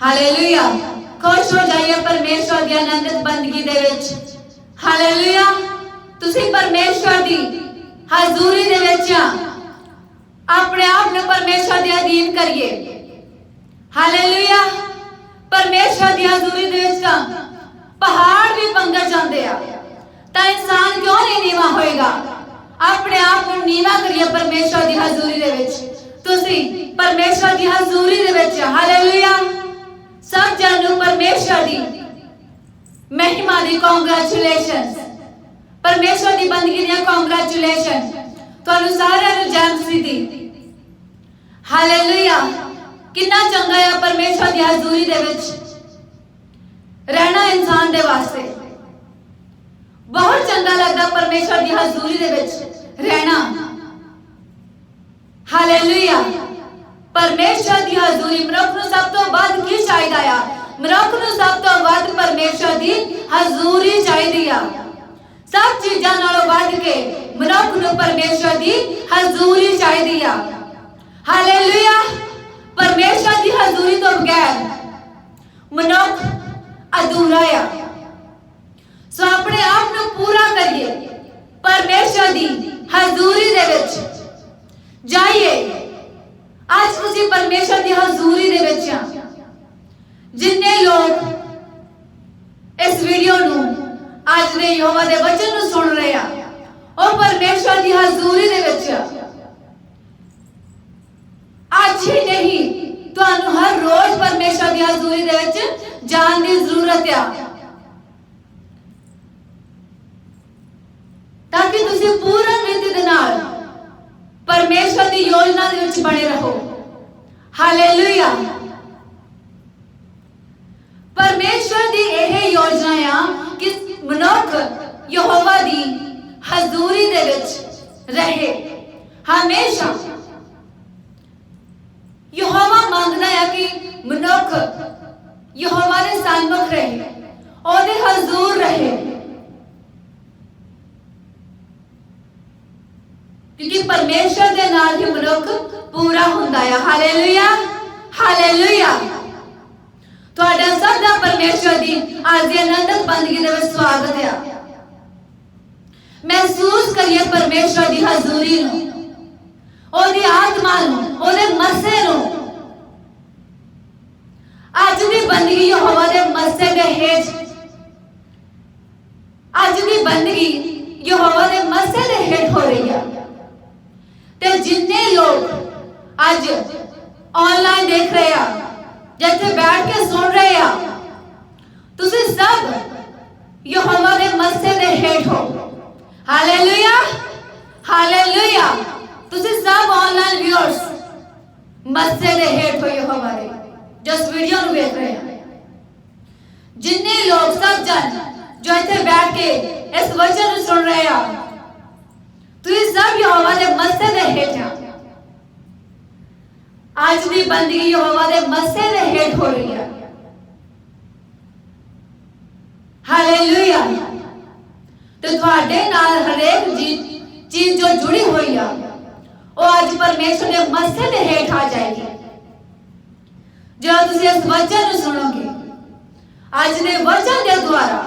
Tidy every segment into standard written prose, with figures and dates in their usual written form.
Hallelujah. खुश हो जाइए परमेश्वर की आनंदित बंदगी दे विच। हालेलुया। तुसी परमेश्वर दी हजूरी दे विच अपने आप में परमेश्वर दे अधीन करिए। हालेलुया। परमेश्वर दी हजूरी दे विच पहाड़ भी पंगड़ जाते आ तां इंसान क्यों नहीं नीवा होएगा। अपने आप को नीवा करिए परमेश्वर दी हजूरी दे विच। तुसी परमेश्वर दी हजूरी दे विच हालेलुया सब जन परमेश्वर दी महिमा दी कांग्रेचुलेशंस, परमेश्वर दी बंदगी दी कांग्रेचुलेशन तुहानू सारिआं नू जय मसीह दी। हालेलुया। कितना चंगा है परमेश्वर दी हजूरी दे विच रहना इंसान दे वास्ते। बहुत चंगा लगता परमेश्वर दी हजूरी दे विच रहना। हालेलुया। परमेश्वर दी हजूरी मनुख नू सब तो वध की चाहिदा आ। मनुख नू सब तो वध परमेश्वर दी हजूरी चाहिदी आ। सब चीज़ां नालों वध के मनुख नू परमेश्वर दी हजूरी चाहिदी आ। हालेलुया। परमेश्वर दी हजूरी तो बगैर मनुख अधूरा आ। सो अपने आप नू पूरा करिए परमेश्वर दी हजूरी दे विच जाइए। आज तुसी परमेश्वर दी हजूरी दे विच जिन्ने लोग इस वीडियो नू आज दे यहोवा दे वचन नू सुन रहे आ ओ परमेश्वर दी हजूरी दे विच आज ही नहीं तुहानू हर रोज परमेश्वर दी हजूरी दे विच जान दी जरूरत आ ताकि तुसी पूर्ण रीति दे नाल परमेश्वर दी योजना दे विच बने रहो। हालेलुया। परमेश्वर दी यह योजना आ कि मनुख यहोवा दी हजूरी दे विच रहे हमेशा। यहोवा मांगदा है कि मनुख यहोवा दे सन्मुख रहे ओदे हजूर रहे क्योंकि परमेश्वर दे नाल ही मनुख पूरा हुंदा है। हालेलुया। हालेलुया। तुहाडा सब दा परमेश्वर दी आज दी आनंदित बंदगी दे विच स्वागत है। महसूस करिए परमेश्वर दी हजूरी नू ओदी आत्मा नू ओदे मसे नू। आज दी बंदगी यहोवा दे मसे दे हेठ आज दी बंदगी यहोवा दे मसे दे हेठ हो रही है। ते जिन्ने लोग आज ऑनलाइन देख रहे आ जैसे बैठ के सुन रहे आ तुसी सब यहोवा दे मसे दे हेठ हो। हालेलुया। हालेलुया। तुसी सब ऑनलाइन व्यूअर्स मसे दे हेठ हो यहोवा दे जो इस वीडियो नू देख रहे हैं। जिन्ने लोग सब जन जो इत्थे बैठ के इस वचन नू सुन रहे आ तुसी सब यहोवा दे मसे दे हेठ आ। आज दी बंदगी यहोवा दे मसे दे हेठ हो रही है। हालेलुया। तो तुहाडे नाल हरेक चीज जो जुड़ी हुई आ वो आज परमेश्वर दे मसे दे हेठ आ जाएगी। जो तुसी इस वचन नू सुनोगे आज दे वचन दे द्वारा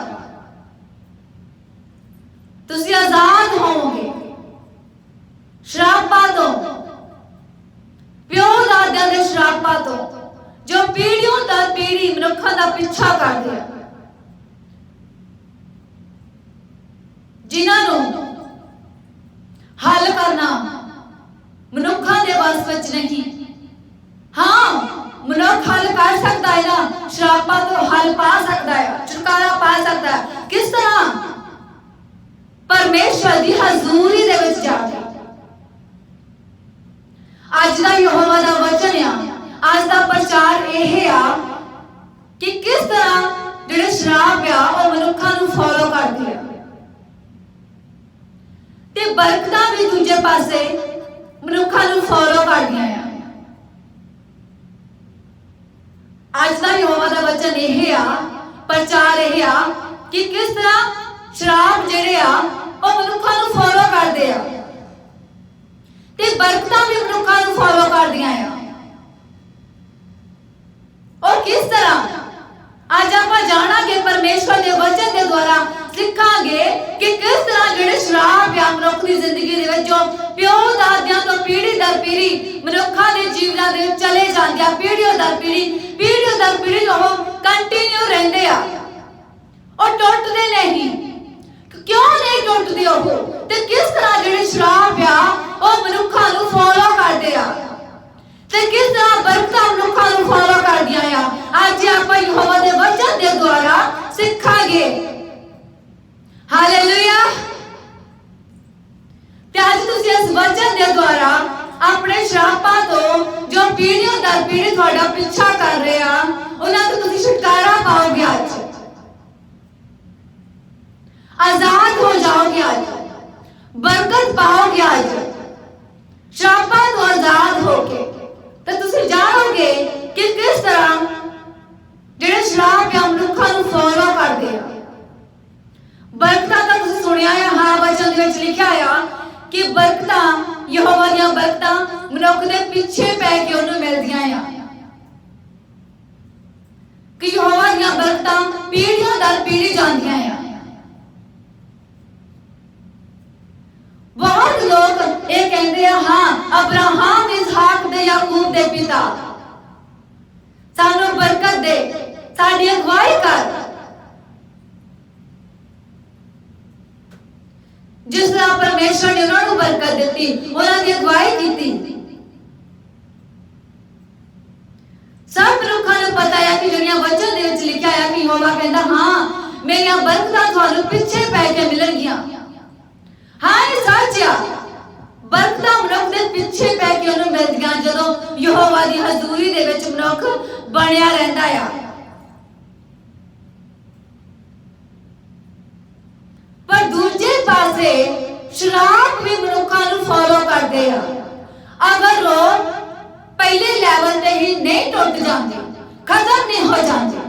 तुसी आजाद होवोगे श्रापां तो प्यो दादा दे श्रापां तो जो पीढ़ियों तक पीढ़ी मनुखा दा पिछा कर दिया जिन्हां नू हल करना मनुखा दे वस विच नहीं। हाँ मनुख हल कर सकता है ना श्रापां तो हल पा सकता है छुटकारा पा सकता है। किस तरह परमेश्वर दी हजूरी दे विच जाके। आज दा यहोवा दा वचन आ आज दा प्रचार यह आ कि किस तरह जिहड़े श्राप आ वो मनुखा नू फॉलो करदे आ ते बरकतां भी दूजे पासे मनुखा नू फॉलो करदियां आ। आज दा यहोवा दा वचन यह आ प्रचार यह आ कि किस तरह श्राप जिहड़े आ वो मनुखा नू फॉलो करदे आ ते बरकतां भी मनुखा नू फॉलो करदियां आ। और किस तरह आज आप जानांगे परमेश्वर के वचन के द्वारा सिखांगे कि किस तरह ਜਿਹੜੇ ਸ਼ਰਾਬ ਆ ਮਨੁੱਖ ਦੀ ਜ਼ਿੰਦਗੀ ਦੇ ਵਿੱਚ ਜੋ ਪਿਓ ਦਾਦਿਆਂ ਤੋਂ ਪੀੜ੍ਹੀ ਦਰ ਪੀੜ੍ਹੀ ਮਨੁੱਖਾਂ ਦੇ ਜੀਵਨਾਂ ਦੇ ਵਿੱਚ ਚਲੇ ਜਾਂਦੇ ਆ ਪੀੜ੍ਹੀ ਦਰ ਪੀੜ੍ਹੀ ਉਹ ਕੰਟੀਨਿਊ ਰਹਿੰਦੇ ਆ ਉਹ ਟੁੱਟਦੇ ਨਹੀਂ ਕਿਉਂ ਨਹੀਂ ਟੁੱਟਦੇ ਉਹ ਤੇ ਕਿਸ ਤਰ੍ਹਾਂ ਜਿਹੜੇ ਸ਼ਰਾਬ ਆ ਉਹ ਮਨੁੱਖਾਂ ਨੂੰ ਫੋਲੋ ਕਰਦੇ ਆ ਤੇ ਕਿਸ ਤਰ੍ਹਾਂ ਬਰਕਤਾਂ ਮਨੁੱਖਾਂ ਨੂੰ ਫੋਲੋ ਕਰਦੀਆਂ ਆ ਅੱਜ ਆਪਾਂ ਯਹੋਵਾ ਦੇ ਵਚਨ ਦੇ ਦੁਆਰਾ ਸਿੱਖਾਂਗੇ ਹਾਲੇਲੂਇਆ ਤੇ ਅੱਜ ਤੁਸੀਂ ਇਸ ਵਚਨ ਦੇ ਦੁਆਰਾ ਆਪਣੇ ਸ਼ਰਾਬਾਂ ਤੋਂ ਜੋ ਪੀੜ੍ਹੀਆਂ ਦਰ ਪੀੜ੍ਹੀ ਤੁਹਾਡਾ ਪਿੱਛਾ ਕਰ ਰਹੇ ਆ ਉਹਨਾਂ ਤੋਂ ਤੁਸੀਂ ਛੁਟਕਾਰਾ ਪਾਓਗੇ ਅੱਜ आजाद हो जाओगे आज बरकत पाओगे आज शराबा तो आजाद होके तो तुसी जानोगे कि किस तरह जेड़े शराब या मनुखा नु फॉलो करदे आ बरकतां दा तुसी सुनिया है हां वचन दे विच लिखिया आ कि बरकतां यहोवा दी बरकतां मनुख दे पीछे पै के उन्हें मिलदियां आ कि यहोवा दी बरकतां पीढ़ियां दर पीढ़ी जांदियां आ बहुत लोग ये कहते हैं हाँ अब्राहम इसहाक दे याकूब दे पिता सानू बरकत दे साडी अगवाई कर जिस तरह परमेश्वर ने उन्होंने बरकत दी उन्होंने अगवाई की सब लोगों को पता है कि दुनिया वचन दे विच लिखा है कि यहोवा कहता हाँ मेरी बरकतां तुहानू पिछे पै के मिलणगियां हाँ ये सच आ बरकतां मनुख दे पिछे पै के उन्हें मिलदियां जदों यहोवा दी हजूरी दे विच मनुख बणिया रहिंदा आ पर दूजे पासे शराब भी मनुखां नूं फॉलो करदे आ अगर वो पहले लेवल ते ही नहीं टुट जांदे खत्म नहीं हो जांदे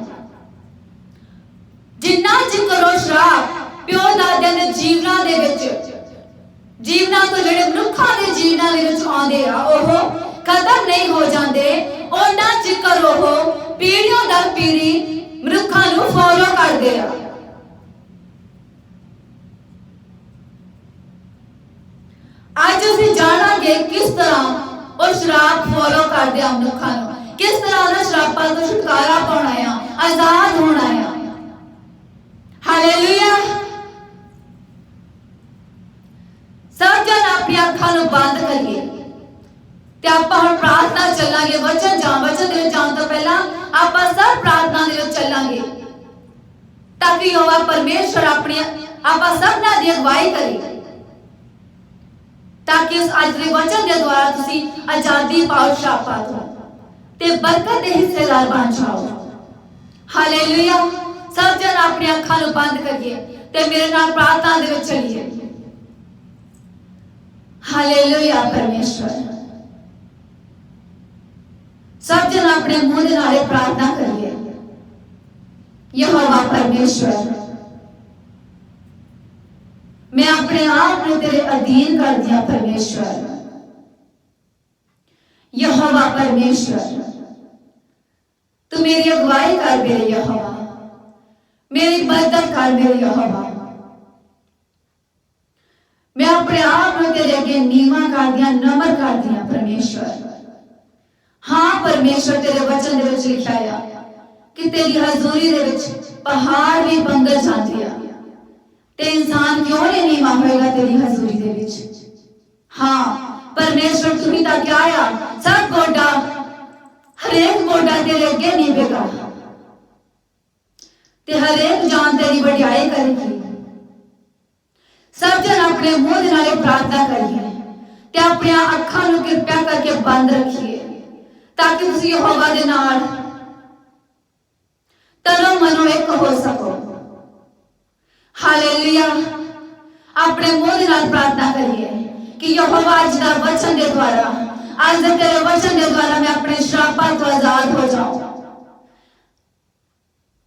जिन्ना चिर वो शराब प्यो दादियां दे जीवनां दे विच जीवना तो जेड़े मनुखा दे जीवना दे विच आंदे आ ओह खत्म नहीं हो जांदे ओना चिकर ओह पीढ़ियों दर पीढ़ी मनुखा नूं फॉलो करदे आ आज असीं जाणांगे किस तरह ओ शराब फॉलो करदे आ मनुखा नूं किस तरह उन्हां शराबां तों छुटकारा पाउणा आ आजाद होना आ हालेलुया सब जन अपनी अखां नूं बंद करिए ते आपां हुण प्रार्थना चलांगे वचन दे विच जाण तों पहलां आपां सब प्रार्थना दे विच चलांगे ताकि यहोवा परमेश्वर अपनी आपां सबना दी अगवाई करे ताकि उस अज दे वचन दे द्वारा तुसीं आजादी पाओ शराबां तों ते बरकत दे हिस्सेदार बन जाओ हालेलुया सब जन अपनी अखां नूं बंद करिए ते मेरे नाल प्रार्थना दे विच चलिए हालेलुया परमेश्वर सब जन अपने मुंह दे नाल प्रार्थना करिए यहोवा परमेश्वर मैं अपने आप को तेरे अधीन कर दिया परमेश्वर यहोवा परमेश्वर तू मेरी अगुवाई कर मेरे यहोवा मेरी मदद कर मेरे यहोवा मैं अपने आप को तेरे अगे नीवा कर दिया नम्र कर दिया परमेश्वर हाँ परमेश्वर तेरे वचन दे विच लिखा है कि तेरी हजूरी दे विच पहाड़ भी पंगल जाते आ ते इंसान क्यों नहीं नीवा होएगा तेरी हजूरी दे विच हाँ परमेश्वर तू ही तां क्या आ सब गोडा हरेक गोडा तेरे अगे नीवेगा ते हरेक जान तेरी वडियाई करेगी सब जन अपने मुंह दे नाल प्रार्थना करिए ते अपनी अखां नूं कृपा करके बंद रखिए ताकि तुसीं यहोवा दे नाल तनो मनो एक हो सको हालेलुया अपने मुंह दे नाल प्रार्थना करिए कि यहोवा अज दा वचन दे द्वारा आज दे तेरे वचन दे द्वारा मैं अपने श्रापां तो आजाद हो जाऊं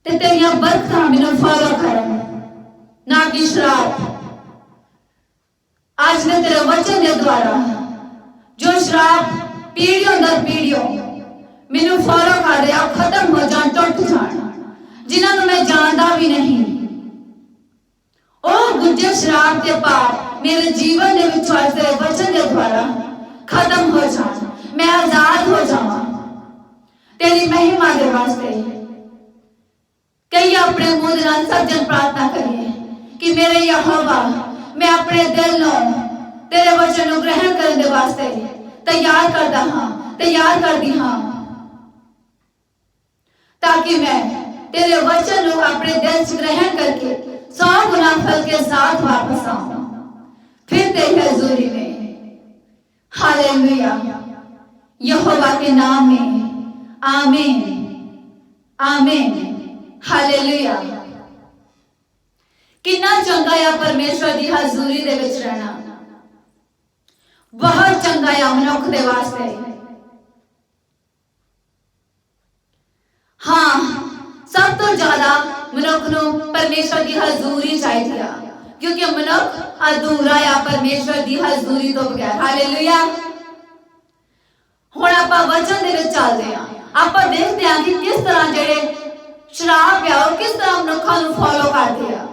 ते तेरियां बरकतां मैनूं फॉलो करन ना कि शराब आज ने तेरे वचन के द्वारा जो शराब पीढ़ियों दर पीढ़ियों ਮੈਨੂੰ ਫੋਲੋ ਕਰ ਰਿਹਾ ਖਤਮ ਹੋ ਜਾਣ, ਟੁੱਟ ਜਾਣ, ਜਿਨ੍ਹਾਂ ਨੂੰ ਮੈਂ ਜਾਣਦਾ ਵੀ ਨਹੀਂ, ਉਹ ਗੁੱਜੇ ਸ਼ਰਾਬ ਤੇ ਪਾਪ ਮੇਰੇ ਜੀਵਨ ਦੇ ਵਿੱਚੋਂ ਅੱਜ ਤੇਰੇ ਵਚਨ ਦੇ ਦੁਆਰਾ ਖਤਮ ਹੋ ਜਾਣ, ਮੈਂ ਆਜ਼ਾਦ ਹੋ ਜਾਵਾਂ तेरी महिमा के वास्ते। कई अपने मुंह दे नाल सज्जन प्रार्थना करिए कि मेरे यहोवा मैं अपने दिल नो तेरे वचन को ग्रहण करने दे वास्ते तैयार करदा हां, तैयार करदी हां, ताकि मैं तेरे वचन को अपने दिल से ग्रहण करके 100 गुना फल के साथ वापस आऊं फिर तेरी हजूरी में। हालेलुया, यहोवा के नाम में आमीन, आमीन, हालेलुया। कितना चंगा है परमेश्वर की हजूरी दे विच रहना, बहुत चंगा है मनुख दे वास्ते। हाँ, सब तो ज्यादा मनुख नूं परमेश्वर की हजूरी चाहिए, क्योंकि मनुख अधूरा है परमेश्वर की हजूरी तो बगैर। हालेलुया। हुण आपां वचन दे विच चलदे हां, ਆਪਾਂ ਦੇਖਦੇ ਹਾਂ ਕਿ किस तरह ਜਿਹੜੇ शराब ਆ ਉਹ किस तरह ਮਨੁੱਖਾਂ ਨੂੰ ਫੋਲੋ ਕਰਦੇ ਆ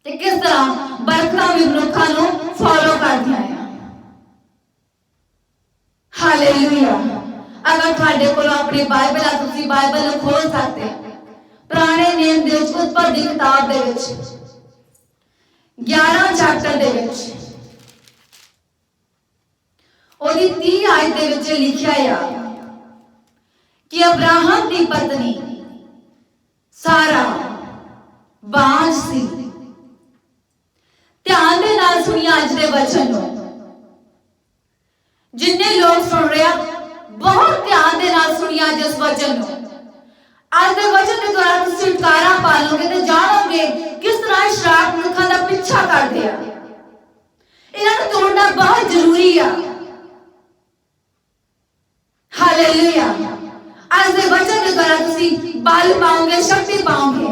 ਤੇ किस तरह ਬਰਕਤਾਂ ਵੀ ਮਨੁੱਖਾਂ ਨੂੰ ਫੋਲੋ ਕਰਦੀਆਂ ਆ। ਹਾਲੇਲੂਇਆ। ਅਗਰ ਤੁਹਾਡੇ ਕੋਲ ਆਪਣੀ ਬਾਈਬਲ ਆ, ਤੁਸੀਂ ਬਾਈਬਲ ਨੂੰ ਖੋਲ ਸਕਦੇ ਆ। ਪੁਰਾਣੇ ਨਿਯਮ ਦੇ ਵਿੱਚ ਉਤਪਤੀ ਦੀ ਕਿਤਾਬ ਦੇ ਵਿੱਚ 11 ਚੈਪਟਰ ਦੇ ਵਿੱਚ ਉਹਦੀ 30 ਆਇਤ ਦੇ ਵਿੱਚ ਲਿਖਿਆ ਆ कि अब्राहम की पत्नी सारा बांझ सी। ध्यान दे नाल सुनिए अज दे वचन नूं, जिन्ने लोग सुन रहे बहुत ध्यान दे नाल सुनिए अज इस वचन नूं। अज दे वचन के द्वारा तुसीं छुटकारा पा लोगे ते जानोगे किस तरह शराब मनुखां दा पिछा करदे आ। इन्हां नूं तोड़ना बहुत जरूरी आ। हालेलुया। आज दे वचन के द्वारा तुसी बल पाओगे, शक्ति पाओगे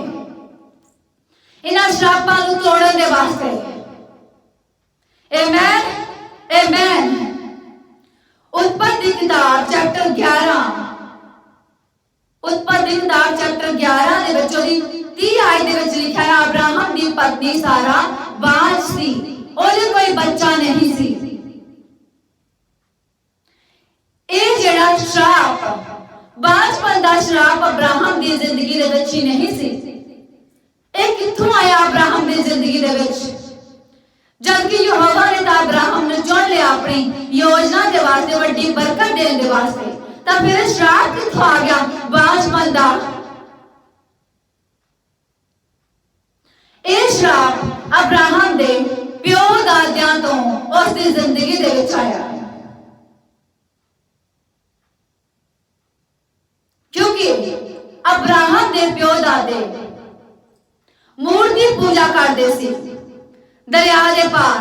इन्हां श्रापां नूं तोड़न दे वास्ते। आमेन, आमेन। उत्पत्ति किताब चैप्टर 11, उत्पत्ति किताब चैप्टर 11 दे विच ओदी 30 आयत दे विच लिखा है अब्राहम दी पत्नी सारा बांझ सी, ओदे कोई बच्चा नहीं सी। ਇਹ ਜਿਹੜਾ ਸ਼ਰਾਪ ਬਾਂਝਪਨ ਦਾ ਸ਼ਰਾਪ ਅਬਰਾਹਮ ਦੀ ਜ਼ਿੰਦਗੀ ਦੇ ਵਿੱਚ ਹੀ ਨਹੀਂ ਸੀ। ਇਹ ਕਿੱਥੋਂ ਆਇਆ ਅਬਰਾਹਮ ਦੀ ਜ਼ਿੰਦਗੀ ਦੇ ਵਿੱਚ? ਜਦਕਿ ਯਹੋਵਾ ਨੇ ਤਾਂ ਅਬਰਾਹਮ ਨੂੰ ਚੁਣ ਲਿਆ ਆਪਣੀ ਯੋਜਨਾ ਦੇ ਵਾਸਤੇ, ਵੱਡੀ ਬਰਕਤ ਦੇਣ ਦੇ ਵਾਸਤੇ, ਤਾਂ ਫਿਰ ਸ਼ਰਾਪ ਕਿੱਥੋਂ ਆ ਗਿਆ ਬਾਂਝਪਨ ਦਾ? ਇਹ ਸ਼ਰਾਪ ਅਬਰਾਹਮ ਦੇ ਪਿਓ ਦਾਦਿਆਂ ਤੋਂ ਉਸ ਦੀ ਜ਼ਿੰਦਗੀ ਦੇ ਵਿੱਚ ਆਇਆ। क्योंकि अब्राहम दे प्यो दादे मूर्ति पूजा करते सी दरिया दे पार।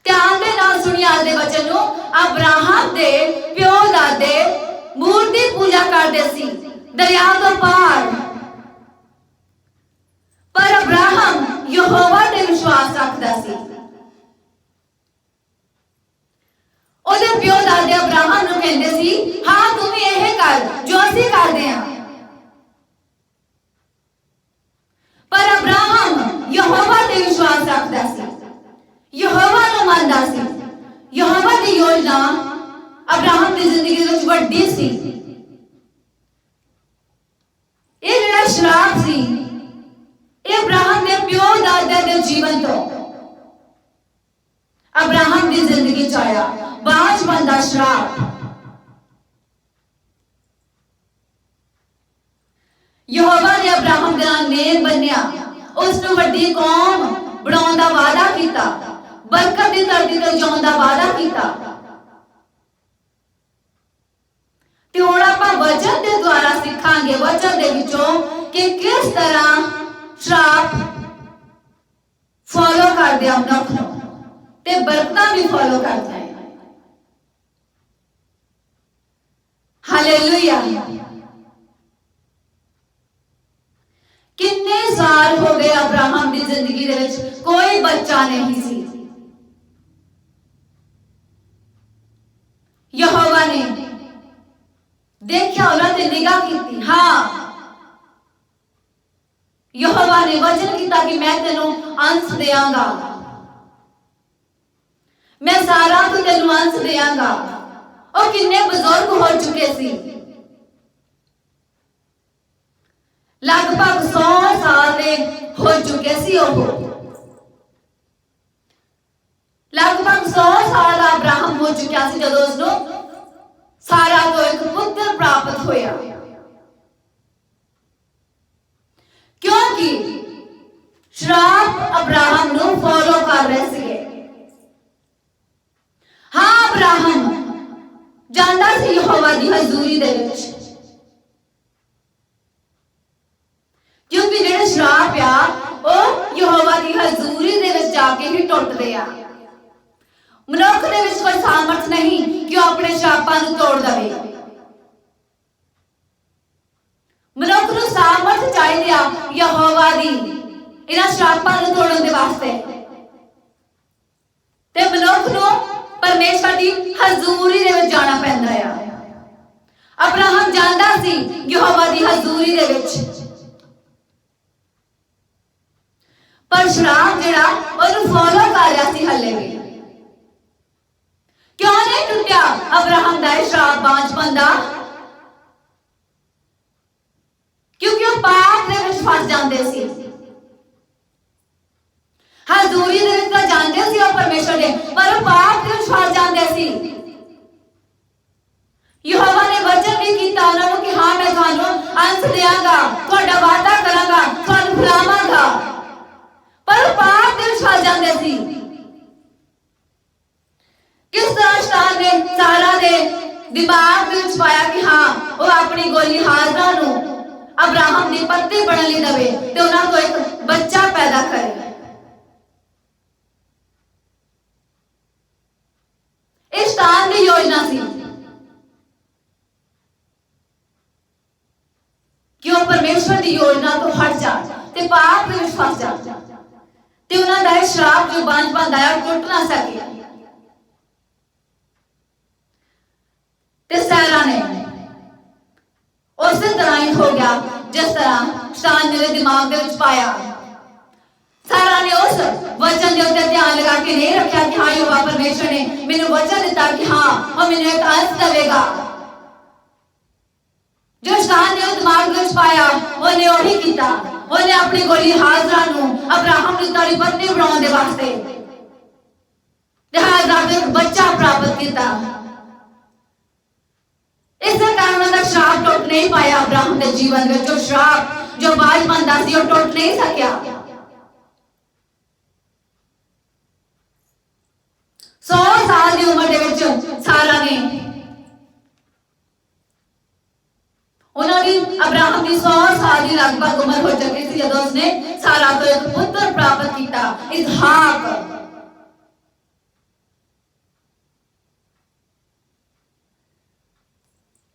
ध्यान दे नाल सुनिए आज दे वचन नूं। अब्राहम दे प्यो दादे मूर्ति पूजा करते सी दरिया तो पार, पर अब्राहम यहोवा ते विश्वास रखदा सी। ਉਹਦੇ ਪਿਓ ਦਾਦੇ ਅਬਰਾਹਮ ਨੂੰ ਕਹਿੰਦੇ ਸੀ ਹਾਂ ਤੂੰ ਵੀ ਇਹ ਕਰ ਜੋ ਅਸੀਂ ਕਰਦੇ ਹਾਂ, ਪਰ ਅਬਰਾਹਮ ਯਹੋਵਾ ਤੇ ਵਿਸ਼ਵਾਸ ਰੱਖਦਾ ਸੀ, ਯਹੋਵਾ ਨੂੰ ਮੰਨਦਾ ਸੀ। ਯਹੋਵਾ ਦੀ ਯੋਜਨਾ ਅਬਰਾਹਮ ਦੀ ਜ਼ਿੰਦਗੀ ਵਿੱਚ ਵੱਡੀ ਸੀ। ਇਹ ਜਿਹੜਾ ਸ਼ਰਾਪ ਸੀ ਇਹ ਅਬਰਾਹਮ ਦੇ ਪਿਓ ਦਾਦੇ ਦੇ ਜੀਵਨ ਤੋਂ अब्राहम की जिंदगी च आया बांझपन दा श्राप। यहोवा ने अब्राहम दे नाल नेम बन्निया, उस नूं वड्डी कौम बनाउण दा वादा कीता, बरकत दी धरती ते जाउण दा वादा कीता। ते हुण आपां वचन दे द्वारा सिखांगे वचन दे विचों कि किस तरह श्राप फॉलो करदे आ मनुख नूं ते बरकतां भी फॉलो करता है। हालेलुया। कितने साल हो गए अब्राहम की जिंदगी दे विच कोई बच्चा नहीं सी। यहोवा ने वचन किया कि मैं तेनों अंश देंगा, मैं सारा तो तेनों अंश देंगा। और किन्ने बुजुर्ग हो चुके सी, लगभग 100 साल के हो चुके सी। लगभग 100 साल का अब्राहम हो चुका सी जदों उसनों सारा तो एक पुत्र प्राप्त होया, क्योंकि श्राप अब्राहम नू फॉलो कर रहे थे। हाँ, अब्राहम जांदा सी यहोवा दी हजूरी दे विच, क्योंकि जेड़े श्राप आ ओ यहोवा दी हजूरी दे विच जाके ही टुटदे आ। मनुख दे विच कोई सामर्थ नहीं कि वह अपने श्रापां नू तोड़ दवे। मनुख नू सामर्थ चाहिए आ यहोवा दी इन्हां श्रापां नू तोड़न दे वास्ते, ते मनुख नू परमेश्वर दी हजूरी दे विच जाना पैंदा आ। अब्राहम जांदा सी यहोवा दी हजूरी दे विच, पर श्राप जिहड़ा ओनू फॉलो कर रहा सी हले भी। क्यों नहीं टुटिया अब्राहम दा श्राप बांझपन दा? क्योंकि वो पाप दे विच फस जांदे सी। हजूरी दे विच तां जांदे सी और परमेश्वर दे, पर वो पाप दे विच फस जांदे सी। यहोवा ने वचन भी कीता उन्हां नूं कि हां मैं तुहानूं अंश देंगा, तुहाडा वादा करांगा, तुहानूं खिलावांगा, पर वो पाप दे विच फस जांदे सी। किस तरह शैतान ने सारा दे दिमाग दे विच पाया कि हाँ वो अपनी गोली हाजरा नूं अब्राहम दी पत्नी बनन लई दवे ते उन्हां तो एक बच्चा पैदा करे। इस शैतान दी योजना सी कि वो परमेश्वर दी योजना तो हट जा ते पाप दे विच फस जा ते उन्हां दा श्राप जो बांझपन दा टुट ना सके। ते सारा ने उसी तरह ही हो गया जिस तरह शैतान ने दिमाग दे विच पाया। सारा ने उस वचन के उत्ते ध्यान लगा के नहीं रखा कि हाँ यहोवा परमेश्वर ने मैनू वचन दिता कि हाँ वो मैनू एक अंश देवेगा। जो शैतान ने दिमाग दे विच पाया उन्हें वही किया। उन्हें अपनी गोली हाजरा नूं अब्राहम दी तारी पत्नी बनाउण दे वास्ते हाजरा तो एक बच्चा प्राप्त किया। इस कारण उनका श्राप टूट नहीं पाया। अब्राहम के जीवन में जो श्राप जो बांझपन दा सी वो टूट नहीं सकिया। 100 साल की उम्र दे विच सारा ने उन्होंने अब्राहम की 100 साल की लगभग उम्र हो चुकी थी जब उसने सारा तो एक पुत्र प्राप्त किया, इसहाक।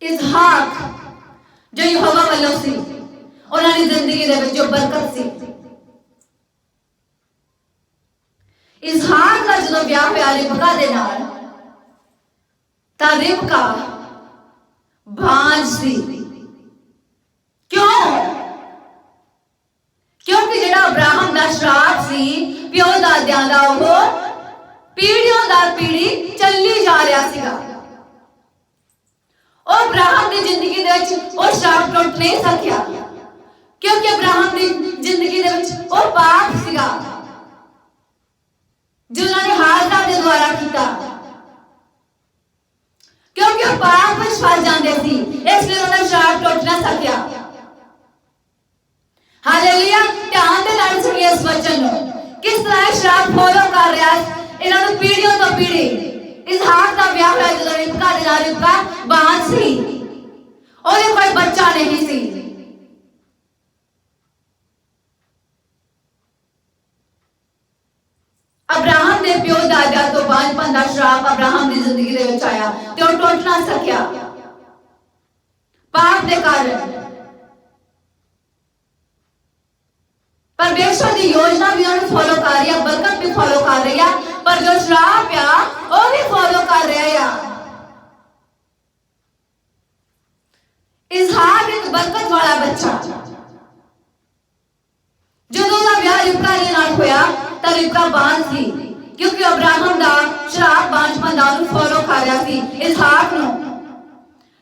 इसहाक जो यहोवा वालों सी उन्होंने जिंदगी दे विच जो बरकत सी। इसहाक का जो ब्याह होया रिबका दे नाल तां रिबका भांज सी। क्यों? क्योंकि जिहड़ा अब्राहम दा श्राप सी प्यो दादियां दा ओह पीढ़ियों दर पीढ़ी चली जा रहा सीगा। और अब्राहम की जिंदगी दे विच वो श्राप टूट नहीं सकिया क्योंकि अब्राहम की जिंदगी दे विच वो पाप सीगा जो उन्होंने हाजरा के द्वारा किया। क्योंकि वो पाप विच फस जांदे सी इसलिए उन्होंने श्राप टूट ना सकिया। हालेलुया। ध्यान दे नाल सुनिए इस वचन नूं किस तरह श्राप फॉलो कर रहा है इन्हां नूं पीढ़ियों तो पीढ़ी। इसहाक का ब्याह होया जदों रिबका दे नाल रिबका बांझ सी, ओहदे कोई बच्चा नहीं सी। अब्राहम दे प्यो दादा तो बांझपन दा श्राप अब्राहम दी जिंदगी दे विच आया ते ओह टुट ना सकिया पाप दे कारण। परमेश्वर की योजना भी उन्हें फॉलो कर रही है, बरकत भी फॉलो कर रही है, पर जो श्राप आ वो भी फॉलो कर रहा है। इसहाक एक बरकत वाला बच्चा ਤਾਂ ਰਿਬਕਾ ਬਾਂਝ ਸੀ, क्योंकि अब्राहम ਦਾ ਸ਼ਰਾਬ ਬਾਂਝਪਨ ਦਾ ਨੂੰ ਫੋਲੋ ਕਰ ਰਿਹਾ ਸੀ ਇਸਹਾਕ ਨੂੰ।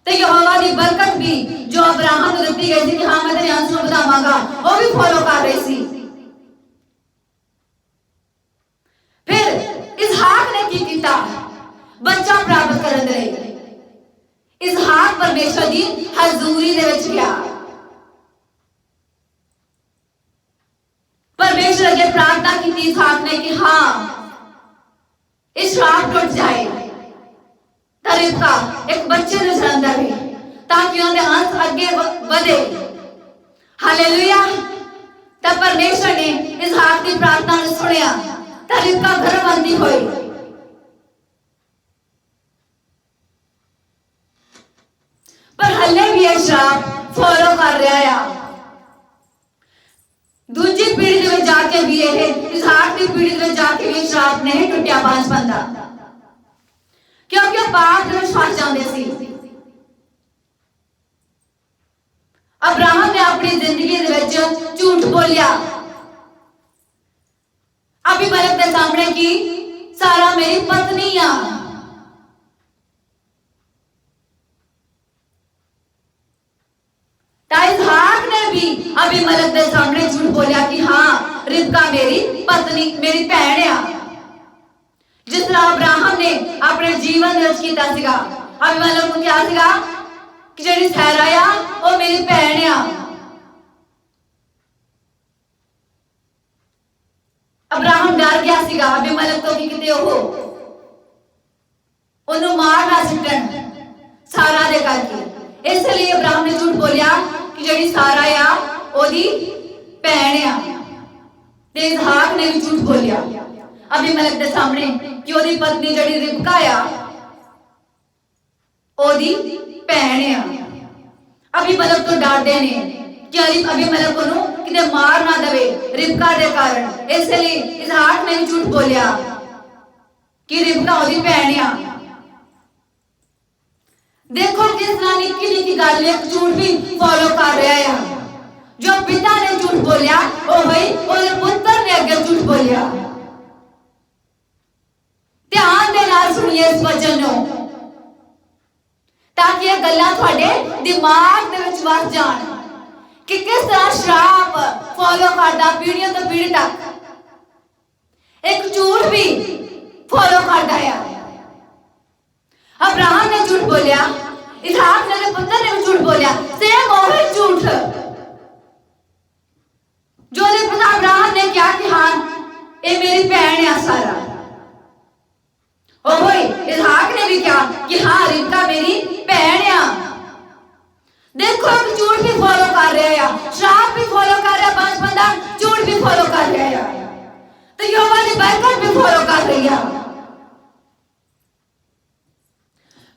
ਤੇ ਯਹੋਵਾ ਦੀ ਬਰਕਤ ਵੀ ਜੋ ਅਬਰਾਹਮ ਨੂੰ ਦਿੱਤੀ ਗਈ ਸੀ ਕਿ ਹਾਂ ਮੈਂ ਤੇਰੇ ਅੰਸ਼ ਨੂੰ ਵਧਾਵਾਂਗਾ, ਉਹ ਵੀ ਫੋਲੋ ਕਰ ਰਹੀ ਸੀ। ਫਿਰ ਇਸਹਾਕ ਨੇ ਕੀ ਕੀਤਾ? ਬੱਚਾ ਪ੍ਰਾਪਤ ਕਰਨ ਦੇ ਲਈ ਇਸਹਾਕ ਪਰਮੇਸ਼ਰ ਦੀ ਹਜ਼ੂਰੀ ਦੇ ਵਿੱਚ ਗਿਆ। परमेश्वर अगे प्रार्थना की थी इस्हाक ने कि हाँ इस श्राप टूट जाए, रिबका एक बच्चे ने जन्म दे ताकि उन्हें अंश आगे बढ़े। हालेलुया। तब परमेश्वर ने इस्हाक की प्रार्थना ने सुनिया, तब रिबका गर्भवती हुई। पर हल्ले भी ये श्राप फॉलो कर रहा है। दूसरी पीढ़ी में जाके भी ये इस्हाक की पीढ़ी में जाके भी श्राप नहीं टूटिया बांझपन दा, क्योंकि पाप में फंस जाते सी। अब्राहम ने अपनी जिंदगी दे विच झूठ बोलिया अबीमेलेक के सामने की सारा मेरी पत्नी आ। इस्हाक ने भी अबीमेलेक के सामने झूठ बोलिया कि हाँ रिबका मेरी पत्नी मेरी भैन आ। जिस तरह अब्राहम ने अपने जीवन में कीता सीगा, अबीमेलेक को क्या सीगा कि जेड़ी सैरा आ वो मेरी भैन आ। अब्राहम डर गया सीगा अबीमेलेक तो कि किते ओनू मार ना सिटन सारा दे करके, इसलिए अब्राहम ने झूठ बोलिया कि जेड़ी सारा आ ओदी भैन आ। ते इस्हाक ने भी झूठ बोलिया अबीमेलेक दे सामने कि ओदी पत्नी जेड़ी रिबका आ ओदी भैन आ। अबीमेलेक तो डरदे ने कि अबीमेलेक ओनू किते मार ना देवे रिबका दे कारण, इसलिए इस्हाक ने भी झूठ बोलिया कि रिबका ओदी भैन आ। देखो किस तरह निक्की निक्की गल एक झूठ भी फॉलो कर रहा है। जो पिता ने झूठ बोलिया ओ भाई ओदे पुत्र ने अगे झूठ बोलिया। ध्यान दे नाल सुनिए इस वचन नु ताकि ये गल्लां तुहाडे दिमाग दे विच वस जाण कि किस तरह श्राप फॉलो करदा पीढ़ियों तो पीढ़ी तक एक झूठ भी फॉलो करदा है। अब्राहम ने झूठ बोलिया, इस्हाक ने पुत्र ने भी झूठ बोलिया, सेम वही झूठ जो ने पिता अब्राहम ने क्या कि हाँ ये मेरी बहन है सारा, ओ भाई इस्हाक ने भी क्या कि हाँ रिबका मेरी बहन है। देखो झूठ भी फॉलो कर रहा है, श्राप भी फॉलो कर रहा है, बांझपन दा झूठ भी फॉलो कर रहा है, तो यहोवा की बरकत भी फॉलो कर रही है,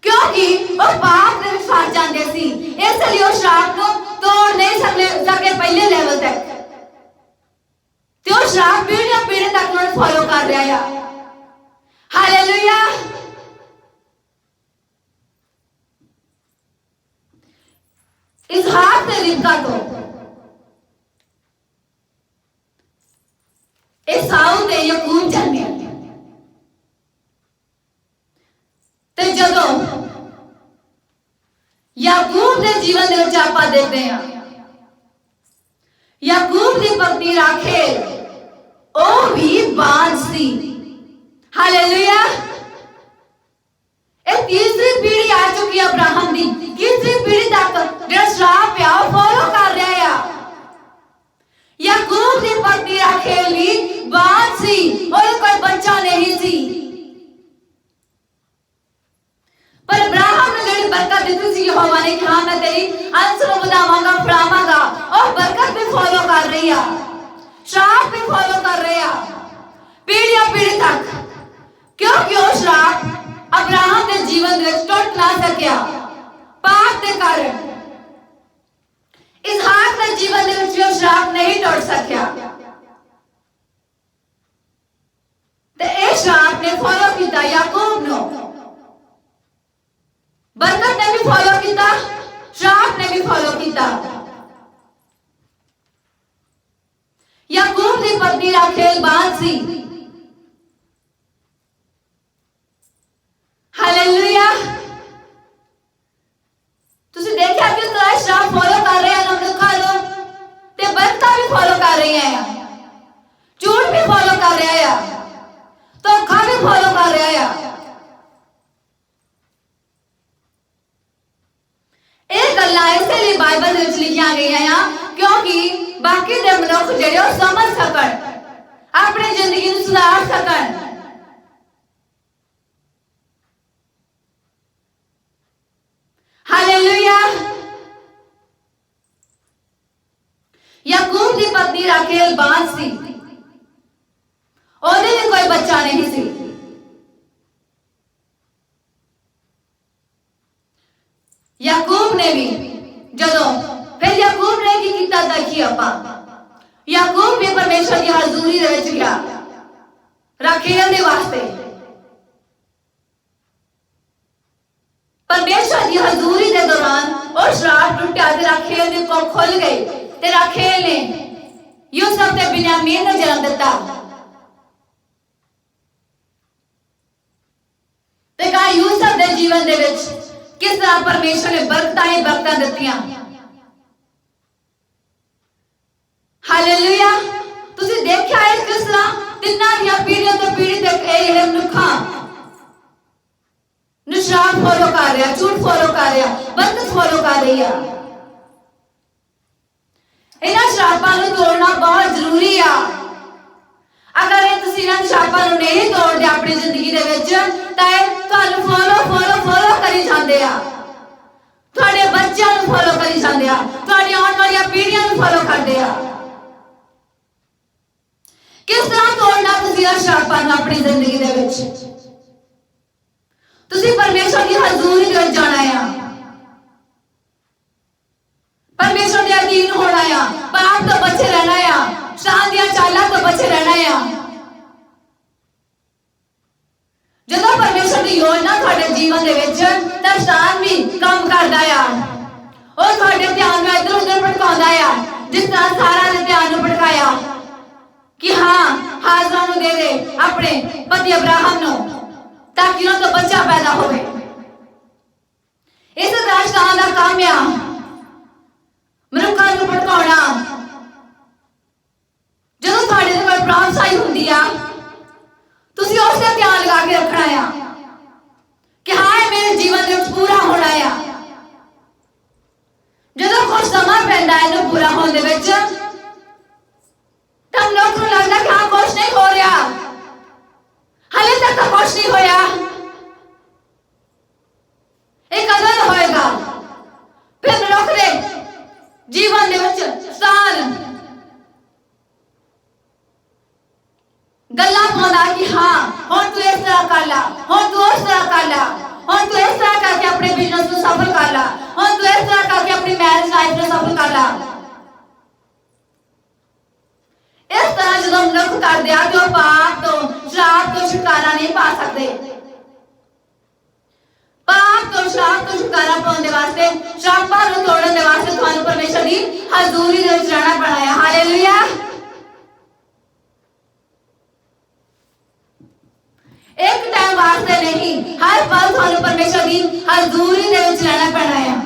क्योंकि वो पाप में फंस जाते सी। इसलिए उस श्राप को तोड़ नहीं सके पहले लेवल तक, तो श्राप पीढ़ी पीढ़ी तक उन्होंने फॉलो कर रहा है। हालेलुया। इस्हाक ने रिबका को एसाऊ ते याकूब जन्मे, ते जदों याकूब के जीवन दे विच आपां देखते हैं याकूब की पत्नी राखेल ओ भी बांझ सी। हालेलुया। एक तीसरी पीढ़ी आ चुकी है अब्राहम दी, तीसरी पीढ़ी तक जो श्राप है वो फॉलो कर रहा है। याकूब की पत्नी राखेल भी बांझ सी और कोई बच्चा नहीं सी, पर अब्राहम ने जेड़ी बरकत दी थी यहोवा ने कि हाँ मैं तेरी अंश को बढ़ावांगा फैलावांगा, और बरकत भी फॉलो कर रही है, श्राप भी फॉलो कर रही है पीढ़ी पीढ़ी तक, क्योंकि वो श्राप अब्राहम के जीवन में टूट ना सकिया पाप के कारण। इस्हाक के जीवन में जो श्राप नहीं टूट सकिया, तो ये श्राप ने फॉलो किया याकूब नो, बरकत ने भी फॉलो किया, श्राप ने भी फॉलो किया। याकूब की पत्नी राखेल बांझ सी, रही है, झूठ भी फॉलो कर रहा है, धोखा भी फॉलो कर रहा है। ਇਹ ਗੱਲਾਂ ਇਸੇ ਲਈ ਬਾਈਬਲ ਵਿੱਚ ਲਿਖੀਆਂ ਗਈਆਂ ਆ ਕਿਉਂਕਿ ਬਾਕੀ ਦੇ ਮਨੁੱਖ ਜਿਹੜੇ ਉਹ ਸਮਝ ਸਕਣ, ਆਪਣੀ ਜ਼ਿੰਦਗੀ ਨੂੰ ਸੁਧਾਰ ਸਕਣ। हालेलुया। याकूब की पत्नी राखेल बांझ सी, ਉਹਦੇ ਵੀ ਕੋਈ ਬੱਚਾ ਨਹੀਂ ਸੀ। याकूब ने भी ਜਦੋਂ ਫਿਰ याकूब ਨੇ ਕੀ ਕੀਤਾ ਦੇਖੀ ਆਪਾਂ, याकूब ਵੀ ਪਰਮੇਸ਼ਰ ਦੀ ਹਜ਼ੂਰੀ ਦੇ ਵਿੱਚ ਗਿਆ ਰਾਖੇਲ ਦੇ ਵਾਸਤੇ। परमेश्वर की हजूरी के दौरान और श्राप टूटा ते राखेल दी कोख खुल गई ते राखेल ने यूसुफ ते बिन्यामीन ने जन्म दिता। ते कहा यूसुफ दे जीवन दे विच किस तरह परमेश्वर ने बरकतां ही बरकतां दित्तियां। हालेलुया। तुसी देखिया है किस तरह तिन्नां दी पीढ़ियों तो पीढ़ी तक ये जेहड़े मनुखा श्राप फॉलो कर रहा, झूठ फॉलो कर रहा, बरकत फॉलो कर रही है। इन्हां श्रापां नूं तोड़ना बहुत जरूरी है। अगर ये तुसीं इन्हां श्रापां नूं नहीं तोड़दे अपनी जिंदगी दे विच तां तुहानूं फॉलो करी जांदे आ, तुहाडे बच्चों नूं फॉलो करी जांदे आ, तुहाडी आउण वाली पीढ़ियां नूं फॉलो करदे आ। किस तरह तोड़ना तुसीं इन्हां श्रापां नूं अपनी जिंदगी दे विच? तुसी परमेश्वर की हजूरी में जाना है, परमेश्वर के अधीन होना है, पाप तो बचे रहना है, शैतान दी चालां तो बचे रहना है। जदों परमेश्वर की योजना तुहाडे जीवन दे विच तां शैतान भी काम करदा है, और तुहाडे ध्यान नूं इधर उधर भटकाउंदा है। जिस तरह सारा दे ध्यान नूं भटकाया कि हाँ हाजरा नूं दे दे अपने पति अब्राहम नूं ताकि उन्हें तो बच्चा पैदा हो। इस तरह शैतान दा काम है मनुक्खां नूं भटकाउणा। जदों तुहाडे ते कोई प्रॉब्लम हुंदी आ तुसीं उस ते ध्यान लगा के रखना है कि हाँ ये मेरे जीवन दे विच पूरा होना है। जदों कुछ समा पैंदा है इहनूं पूरा होण दे विच तां लोकां नूं लगदा कि हाँ कुछ नहीं हो रहा, हाले तक तो कुछ नहीं होया, एक कदम होएगा। फिर मनुख दे जीवन दे विच शैतान गल्लां पाउंदा कि हाँ हुण तू इस तरह कर ला, हुण तू उस तरह कर ला, हुण तू इस तरह करके अपने बिजनेस नूं सफल कर ला, हुण तू इस तरह करके अपनी मैरिज लाइफ नूं सफल कर ला। इस तरह जो मनुख करते हैं कि पाप तो श्राप तो छुटकारा नहीं पा सकते। पाप तो श्राप तो छुटकारा पाने वास्ते, श्रापां नूं तोड़न दे वास्ते तुहानूं परमेश्वर दी हजूरी दे विच रहना पैना है। हालेलुया। एक टाइम वास्ते नहीं, हर पल तुहानूं परमेश्वर दी हजूरी दे विच रहना पैना है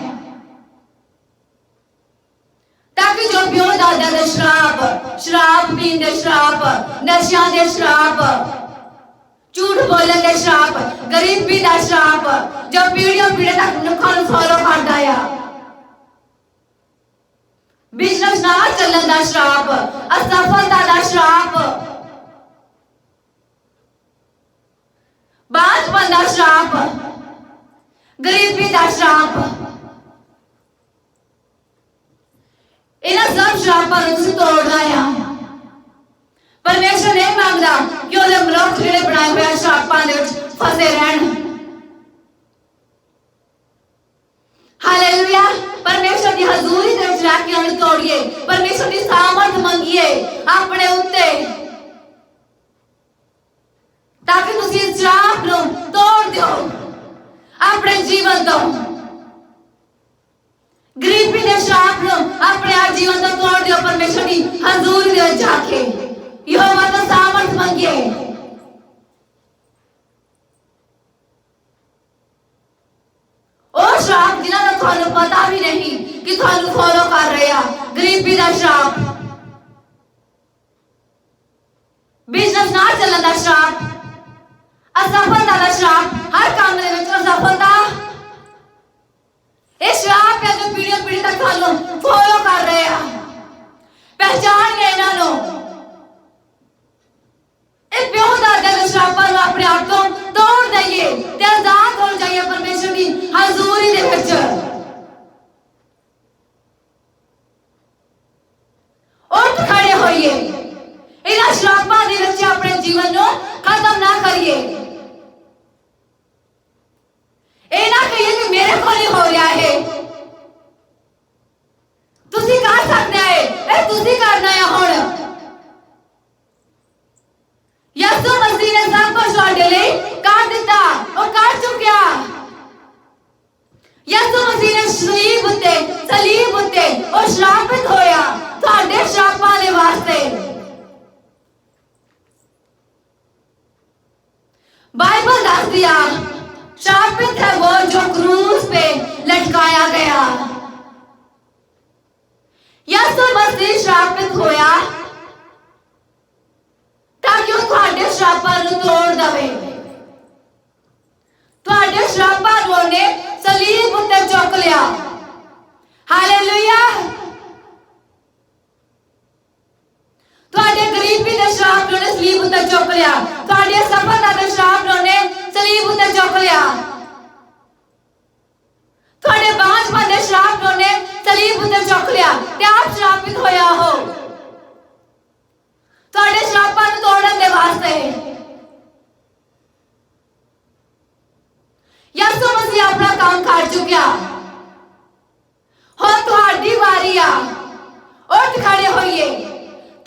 ताकि जो प्यो दादा दे श्राप, शराब पीन दे श्राप, नशियां दे श्राप, झूठ बोलने दे श्राप, गरीबी दा श्राप जो पीढ़ियों पीढ़ी तक मनुक्खां नूं फॉलो करदा है, बिजनेस ना चलन दा श्राप, असफलता दा श्राप, बांझपन दा श्राप, गरीबी दा श्राप, इन्हां सब श्रापां नूं तुसीं तोड़ना है। परमेश्वर नहीं मांगदा कि ओहदे मनुख जिहड़े बनाए हुए श्रापां दे विच फसे रहन। हालेलुया। परमेश्वर की हजूरी दे विच रह के उन्हें तोड़िए, परमेश्वर की सामर्थ मंगिए अपने उत्ते ताकि तुसीं इस श्राप नूं तोड़ दिओ अपने जीवन तो। गरीबी के श्राप नूं अपने आप जीवन तो तोड़ दिओ परमेश्वर की हजूरी दे विच जाके यहोवा तो सामर्थ मंगिए। और श्राप जिन्हां दा तुहानूं पता भी नहीं कि तुहानूं फॉलो कर रहे आ, गरीबी दा श्राप, श्राप, असफलता का श्राप, हर काम दे विच असफलता, ये श्राप है जो पीढ़ियों पीढ़ी तक थानू फॉलो कर रहे हैं। पहचान गए इन्हों श्रापां नूं अपने आप तो तोड़ दईए ते आजाद हो जाइए परमेश्वर की हजूरी दे विच। उठ खड़े होइए, इन्हां श्रापां दे विच अपने जीवन नूं खत्म ना करिए। ये ना कहिए कि मेरे को नहीं हो रहा है, तुसी कर सकते हैं, ये तुसी करना है। हुण यीशु मसीह ने सब कुछ तुहाडे लई कर दिता और कर चुकिया। यीशु मसीह ने सलीब उत्ते और श्रापित होया तुहाडे श्रापां दे वास्ते। बाइबल दस दिया श्रापित है वो जो क्रूस पे लटकाया गया। यीशु मसीह श्रापित होया ताकि वो तुहाडे श्रापां नूं तोड़ दवे। तुहाडे श्रापां नूं उहने सलीब उत्ते चुक लिया। हालेलुया। तुहाडे गरीबी दे श्राप नूं उहने सलीब उत्ते चुक लिया। तुहाडे असफलता दे श्राप नूं उहने सलीब उत्ते चुक लिया। तुहाडे बांझपन दे श्राप नूं उहने सलीब उत्ते चुक लिया ते आप श्रापित होया हो तुहाडे श्रापां नूं तोड़न दे वास्ते। यीशु मसीह अपना काम कर चुकिया, हुण तुहाडी वारी आ। उठ खड़े होइए,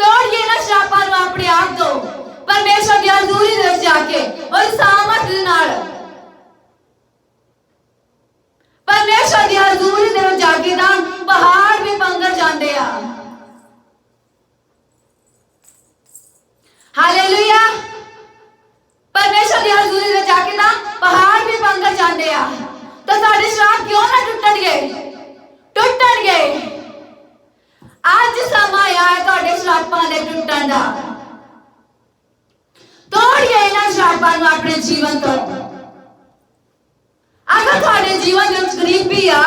तोड़िए ना श्रापां नूं अपने आप तो परमेश्वर दी हजूरी दे विच जाके और सामर्थ दे नाल परमेश्वर दी हजूरी दे विच जाके तां पहाड़ भी पंगर जांदे आ। हालेलुया। परमेश्वर दी हजूरी में जाके ना पहाड़ भी पंगर जांदे आ। तो साडे श्राप क्यों ना टुटण गए। आज समा आया है तुहाडे श्रापां दे टुटण दा। तोड़िए इन्हां श्रापां नूं अपने जीवन तो। अगर तुहाडे जीवन विच गरीबी आ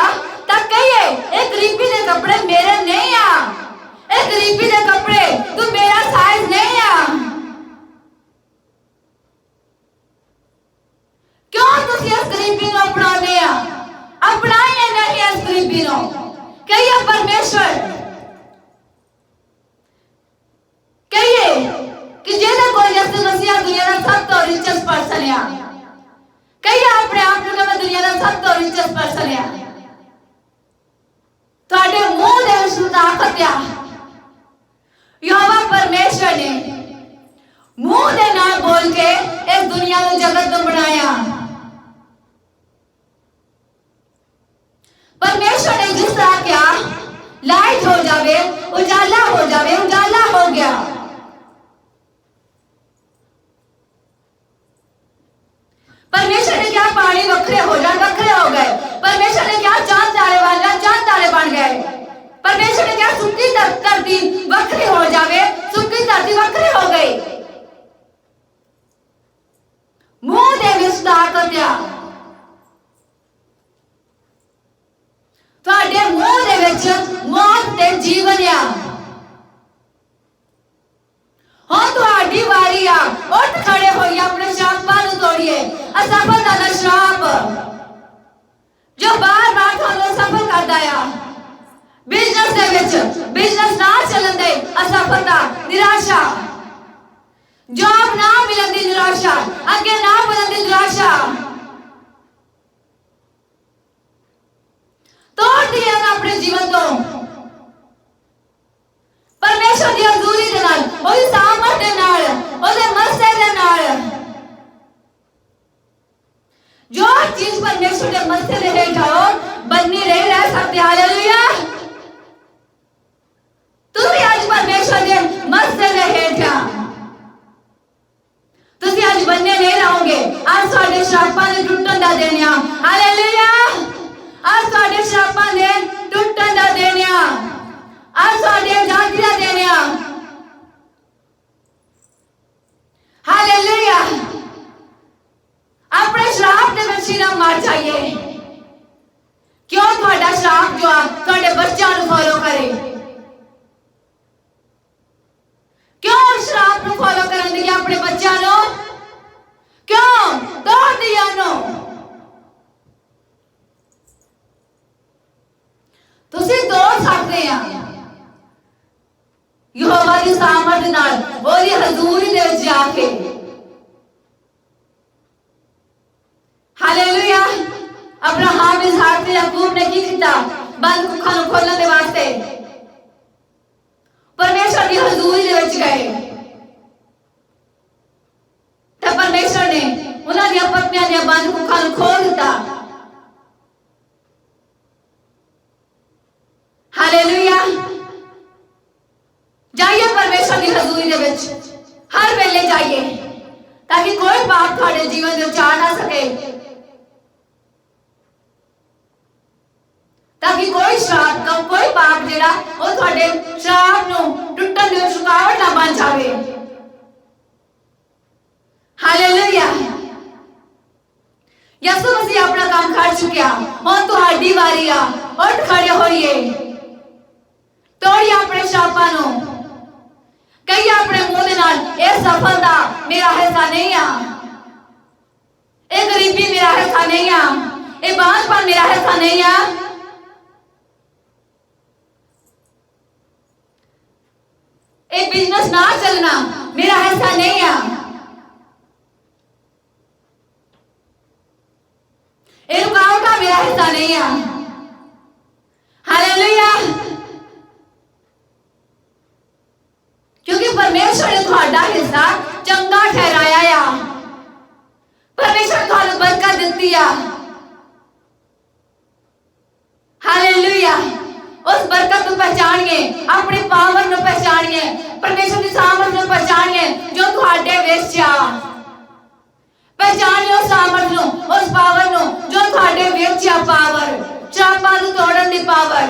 तां कहिए ये गरीबी दे कपड़े मेरे नहीं आ, ये गरीबी दे कपड़े तू मेरा साइज नहीं आ। इस गरीबी नूं अपनाने आ, अपनाइए नहीं इस गरीबी नूं। कहिए परमेश्वर, कहिए कि जेदा कोई यीशु मसीह दुनिया दा सब तो रिचेस्ट पर्सन आ। कहिए अपने आप नूं कि मैं दुनिया दा सब तो रिचेस्ट पर्सन आ। तुहाडे मुंह दे विच ताकत आ। यहोवा परमेश्वर ने मुंह दे नाल बोल के इस दुनिया नूं जगत नूं बनाया। परमेश्वर ने जिस तरह क्या लाइट हो जावे उजाला हो जावे, उजाला हो गया। परमेश्वर ने क्या पानी वखरे हो जाए, वखरे हो गए। परमेश्वर ने क्या चांद तारे वाला चांद तारे बन गए। परमेश्वर ने क्या सुक्की धरती वखरी हो जावे, सुक्की धरती वखरी हो गई। मुंह दे विच ताकत आ। तुहाडे मुंह दे विच मौत ते जीवन आ। हुण तुहाडी वारी आ। उठ खड़े होइए, अपने श्रापां नूं तोड़िए। असफलता दा श्राप जो बार-बार तुहानूं असफल करदा आ। बिजनेस दे विच बिजनेस ना चलन दे असफलता, निराशा, जॉब ना मिलन दी निराशा, अगे ना बढ़न दी निराशा, तोड़ दिया ना अपने जीवन तो। परमेश्वर दी हजूरी दे नाल, ओदी सामर्थ दे नाल, ओदे मर्से दे नाल, जो चीज परमेश्वर दे मर्से दे हेठ आओ बन्नी नहीं रह सकते। हालेलुया। तुसी आज परमेश्वर दे मर्से दे हेठ आ, तुसी आज बन्ने नहीं रहोगे। आज तुहाडे श्रापां दे टुटण दा दिन आ। हालेलुया। आज तुहाडे श्रापां दे टुटण दा दिन आ। आज तुहाडे आजादी दा दिन आ। हालेलुया। अपने बच्चों को क्यों तोड़ दिया? तुसी तोड़ सकते हैं यहोवा की सामर्थ नाल ओदी हजूरी दे विच जाके। हालेलुया। अब्राहम इसहाक ते याकूब ने की किया? बंद कुखां नूं खोलण दे वास्ते परमेश्वर की हजूरी दे विच गए ते परमेश्वर ने उन्हां दी पत्नियां दे बंद कुखां नूं खोल दिता। हालेलुया। जाइए परमेश्वर की हजूरी दे विच हर वेले जाइए ताकि कोई पाप तुहाडे जीवन दे आ ना सके, ताकि कोई श्राप कोई पाप जिहड़ा ओ तुहाडे श्राप नूं टुटण दे विच रुकावट ना बन जावे। हालेलुया। यसू मसीह अपना काम कर चुकिया, हुण तुहाडी वारी आ। उठ खड़े होइए, तोड़िए अपने श्रापां नूं, कहिए अपने मुंह दे नाल ए सफलता मेरा हिस्सा नहीं आ, ए गरीबी मेरा हिस्सा नहीं आ, ए बांझपन मेरा हिस्सा नहीं आ, ए बिजनेस ना चलना मेरा हिस्सा नहीं आ, ए रुकावट मेरा हिस्सा नहीं आ। हालेलुया। क्योंकि परमेश्वर ने तुहाडा हिस्सा चंगा ठहराया आ, परमेश्वर तुहानू बरकत दित्ती आ। हालेलुया। उस बरकत को पहचानिए, अपनी पावर को पहचानिए, परमेश्वर की सामर्थ को पहचानिए जो तुहाडे विच आ। पहचानिए उस सामर्थ को, उस पावर को जो तुहाडे विच आ। पावर श्रापां नूं तोड़न दी पावर,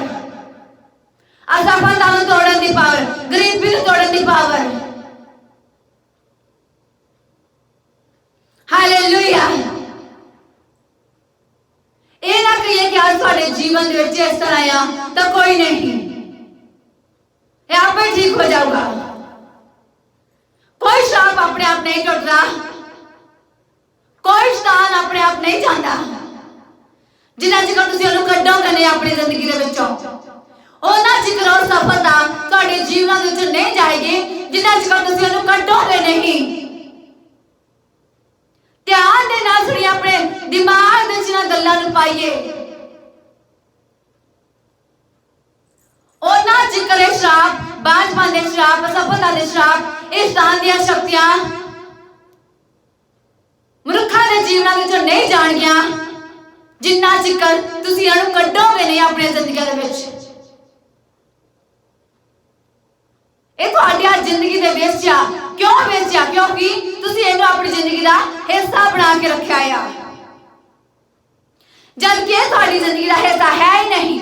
असफलता नूं तोड़न दी पावर, गरीबी नूं तोड़न दी पावर। हालेलुया। ये ना कहिए कि आज तुहाडे जीवन दे विच इस तरह आ तो कोई नहीं, ये आपे ठीक हो जाऊगा। कोई श्राप अपने आप नहीं टुटदा, कोई शैतान अपने आप नहीं जाता। जिन्ना चिकर तुसीं उहनूं कड्डोगे नहीं अपनी जिंदगी दे विचों, उन्ना चिकर और सफलता तुहाडे जीवन दे विच नहीं जाएगी जिन्ना चिकर तुसीं उहनूं कड्डोगे नहीं। ध्यान दे नाल सुणिए, अपने दिमाग दे विच इन्हां गल्लां नूं पाइए। उन्ना चिकर ये श्राप, बांझपन दे श्राप, असफलता दे श्राप, इस शैतान दी शक्तियां मनुखा दे जीवन विच नहीं जाणगियां जिन्ना चिकर तुसीं इहनूं कड्डोगे नहीं अपनी जिंदगी दे विच। ये तुहाडी जिंदगी दे विच आ। क्यों विच आ? क्योंकि तुसीं इहनूं अपनी जिंदगी दा हिस्सा बना के रखिया आ, जबकि ये तुहाडी जिंदगी दा हिस्सा है ही नहीं।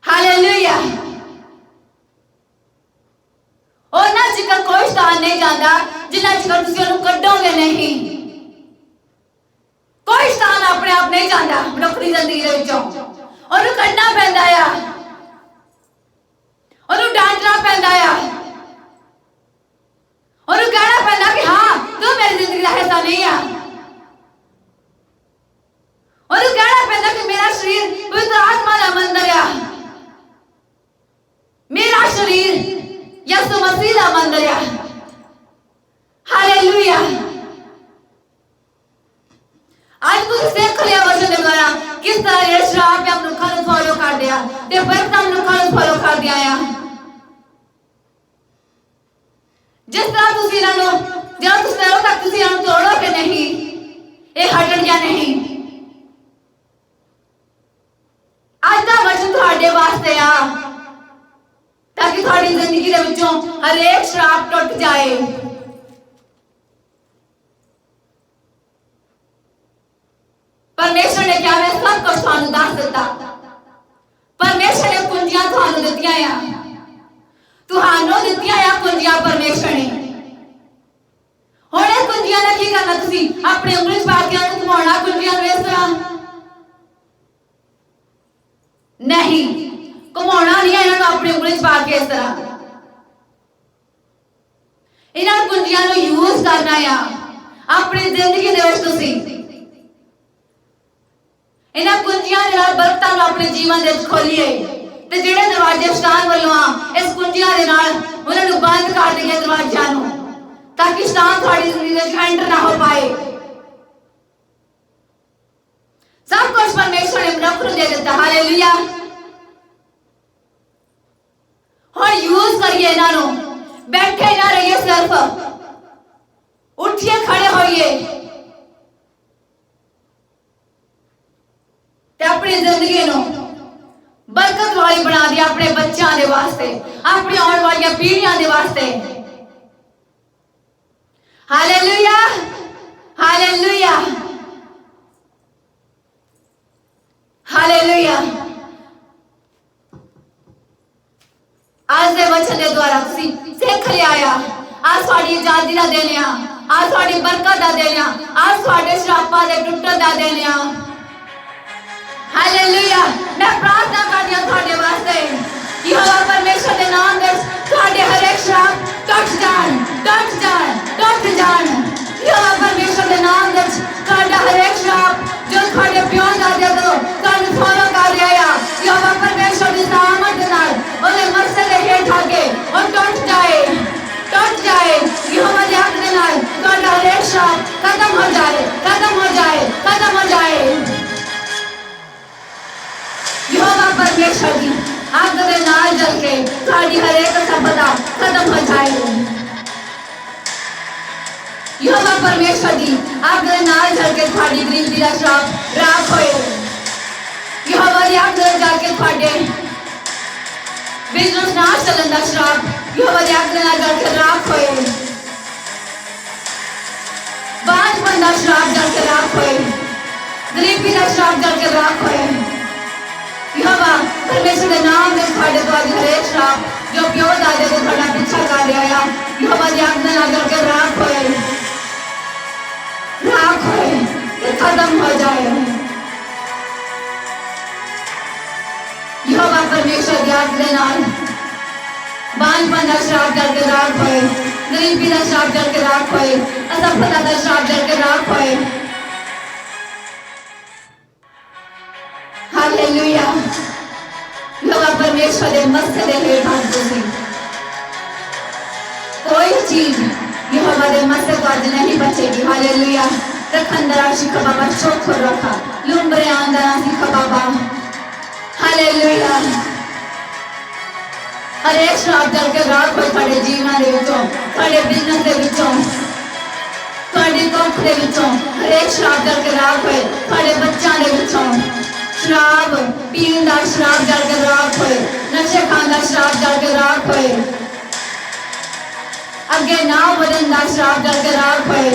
हालेलुया। उन्ना चिकर कोई शैतान नहीं जाता जिन्ना चिकर तुसीं उहनूं कड्डोगे नहीं। कोई शैतान अपने आप नहीं जाता मनुख दी जिंदगी दे विचों, उहनूं कड्डना पैंदा आ, उहनूं डांटना पैंदा आ, उहनूं कहना पैंदा कि हाँ तू मेरी जिंदगी दा हिस्सा नहीं आ। उहनूं कहना पैंदा कि मेरा शरीर पवित्र आत्मा दा मंदिर आ, मेरा शरीर यसू मसीह दा मंदिर आ। हालेलुया। आज तुसीं सीख लिया वचन दे द्वारा किस तरह ये श्राप या मनुखा नूं फॉलो कर दिया ते बरकत मनुखा नूं फॉलो कर दिया आ। जिस तरह तुसीं इन्हां नूं जदों तुसीं तक तुसीं इन्हां नूं तोड़ोगे नहीं, ये हटणगियां नहीं। आज दा वचन तुहाडे वास्ते आ ताकि तुहाडी जिंदगी दे विचों हर एक श्राप टुट जाए। परमेश्वर ने क्या मैं सब कुछ तुहानूं दस दिता। परमेश्वर ने कुंजियां तुहानूं दित्तियां आ, तुहानूं दित्तियां आ कुंजियां परमेश्वर ने। हुण इह कुंजियां दा की करना? तुसीं अपनी उंगली च पा के उहनूं घुमाउणा कुंजियां नूं इस तरह नहीं, घुमाउणा नहीं है इन्हां नूं अपनी उंगली च पा के इस तरह। इन्हां कुंजियां नूं यूज करना आ अपनी जिंदगी दे विच। तुसीं इन्हां कुंजियां दे नाल बरकतां नूं अपने जीवन दे विच खोलीए ते जिहड़े दरवाजे शैतान वल्लों आ इस कुंजियां दे नाल उन्हां नूं बंद कर दईए दरवाजियां नूं, ताकि शैतान तुहाडी जिंदगी दे विच एंटर ना हो पाए। सब कुछ परमेश्वर ने मनुख नूं दे दित्ता। हालेलुया। हुण यूज करिए इन्हां नूं, बैठे ना रहिए, सिर्फ उठिए, खड़े होइए ते अपनी जिंदगी नूं बरकत वाली बना दिए अपने बच्चों के वास्ते, अपनी आने वाली पीढ़ियां के वास्ते। Hallelujah, hallelujah, hallelujah. आज के वचन के द्वारा तुसीं सीख लिया आज तुहाडी आजादी का दिन आ, आज तुहाडी बरकत का दिन आ, आज तुहाडे श्रापां दे टुटण दा दिन आ। हालेलुया। मैं प्रार्थना करदी हां तुहाडे वास्ते कि यहोवा परमेश्वर के नाम दे तुहाडे हर एक श्राप टूट जाण, टूट जाण, टूट जाण। यहोवा परमेश्वर के नाम दे तुहाडा हर एक श्राप जो तुहाडे प्यो दादे तो तुहानूं फॉलो कर रहा है, यहोवा परमेश्वर की सामर्थ दे नाल ओदे मरसे दे हेठ आके और टूट जाए, टूट जाए। यहोवा दे हक दे नाल तुहाडा हर एक श्राप खत्म हो जाए, खत्म हो जाए, खत्म हो जाए। यहोवा परमेश्वर की आग दे नाल जल के तुहाडी हर एक सफलता खत्म हो जाए। यहोवा परमेश्वर की आग दे नाल जल के तुहाडी गरीबी दा श्राप राख होए। यहोवा दी आग दे जल के तुहाडे बिजनेस ना चलन दा श्राप यहोवा दी आग दे नाल जल के राख होए। बांझपन दा श्राप जल के राख होए, गरीबी दा श्राप जल के राख होए। यहोवा परमेश्वर के नाम दे तुहाडे द्वारा हर एक श्राप जो प्यो दादे को तुहाडा पीछा कर रहा है, यहोवा दी आग दे नाल जल के राख होए, राख होए ते खत्म हो जाए। यहोवा परमेश्वर दी आग दे नाल बांझपन दा श्राप जल के राख होए, गरीबी दा श्राप जल के राख होए, असफलता दा श्राप जल के राख होए। हालेलुया। यहोवा परमेश्वर दे मस्से दे हेठ हाथ तुसीं कोई चीज यहोवा दे मस्से को आज नहीं बचेगी। हालेलुया। रखंदरा शिख बाबा चौखो रखा लुंबरे आंदरा शिख बाबा। हालेलुया। हर एक श्राप जल के राख होए तुहाडे जीवन दे विचों, तुहाडे बिजनेस दे विचों, तुहाडी कोख दे विचों हर एक श्राप जल के राख होए, तुहाडे बच्चों दे विचों श्राप, पीण दा श्राप जल के राख होए, नशे खाण दा श्राप जल के राख होए, अगे ना वधन दा श्राप जल के राख होए।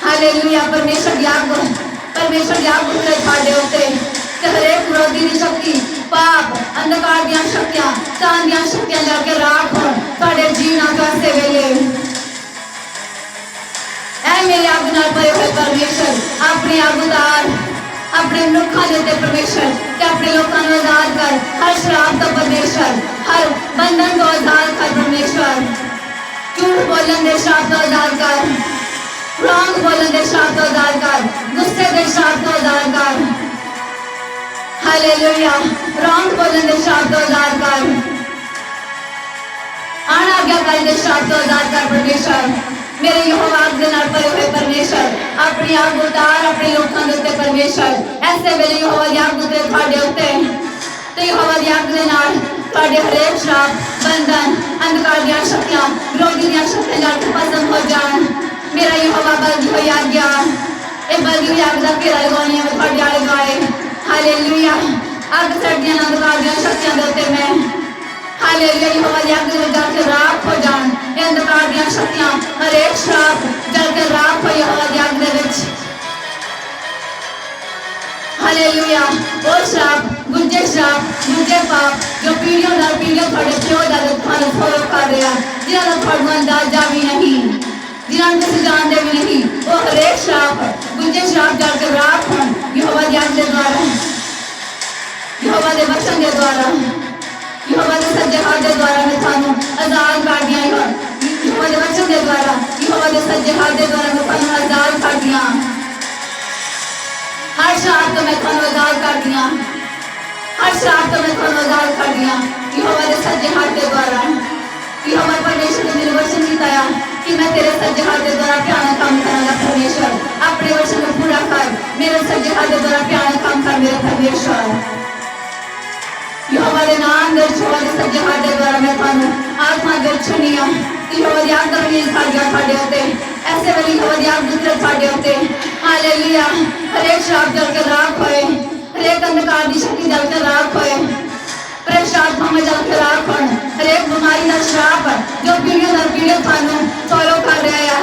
हालेलुया। परमेश्वर दी आग उतरे तुहाडे उत्ते ते हर एक विरोधी दी शक्ति, पाप, अंधकार दी शक्तियां, शैतान दी शक्तियां जल के राख होण तुहाडे जीवन वास्ते वेले। ऐ मेरे आग नाल भरे होए परमेश्वर अपनी आग उतार अपने मनुखा दे उत्ते परमेश्वर ते अपने लोकां नूं आजाद कर हर श्राप तो परमेश्वर, हर बंधन को आजाद कर परमेश्वर, झूठ बोलन दे श्राप तो आजाद कर, रंग बोलन दे श्राप तो आजाद कर, गुस्से दे श्राप तो आजाद कर। हालेलुया। रंग बोलन दे श्राप तो आजाद कर, अनाज्ञाकारी दे श्राप तो आजाद कर परमेश्वर। मेरे यहोवा आग दे नाल भरे हुए परमेश्वर अपनी आग उतार अपने लोकां दे उत्ते परमेश्वर। ऐसे वेले यहोवा दी आग उतरे तुहाडे उत्ते ते यहोवा दी आग दे नाल तुहाडे हर एक श्राप, बंधन, अंधकार दी शक्तियां, विरोधी दी शक्तियां जल के भस्म हो जाण। मेरा यहोवा बल्दी हुई आज्ञा ए बल्दी हुई आग दा घेरा लगाउणी है तुहाडे आले दुआले। हालेलुया। अग सड़दियां अंधकार दी शक्तियां दे उत्ते मैं हालेलुया यहोवा दी आग दे जल के राख हो जाण। ए अंधकार दी शक्तियां हर एक श्राप जल के राख हो यहोवा दी आग दे विच। हालेलुया। वो श्राप, गुंजे पाप जो पीढ़ियों दर पीढ़ियों थोड़े प्यो दा थानू फॉलो कर रहे हैं, जिन्होंने थोड़ा अंदाजा भी नहीं, जिन्होंने तुम जानते भी नहीं, वो हर एक श्राप, गुंजे श्राप जल के राख हो यहोवा दी आग दे द्वारा, यहोवा दे वचन के द्वारा, यहोवा दे सज्जे हाथ के द्वारा मैं थानू आजाद कर दिया। यहोवा दे वचन के द्वारा, यहोवा दे सज्जे हाथ के द्वारा मैं तुहानू आजाद कर दिया। हर श्राप तो मैं तुहानू आजाद कर दिया। हर श्राप तो मैं तुहानू आजाद कर दिया। यहोवा दे सज्जे हाथ के द्वारा, यहोवा परमेश्वर ने मेरे वचन दिताया कि मैं तेरे सज्जे हाथ के द्वारा भयानक काम करांगा। परमेश्वर अपने वचन को पूरा कर, मेरे सज्जे हाथ के द्वारा भयानक काम कर मेरे परमेश्वर। यहोवा दे नाम दे, यहोवा दे सज्जे हाथ के द्वारा मैं तुहानू आत्मा दे छनिया। यहोवा दी आग रही साड़ियां साडे उत्ते, ऐसे वाली यहोवा दी आग दूसरे साडे उत्ते। हालेलुया। हरेक श्राप जल के राख होए, हरेक अंधकार दी शक्ति जल के राख होए, प्रेरित आत्मा में जल के राख होए। हरेक बीमारी का श्राप जो पीढ़ियों दर पीढ़ी थानू फॉलो कर रहा है,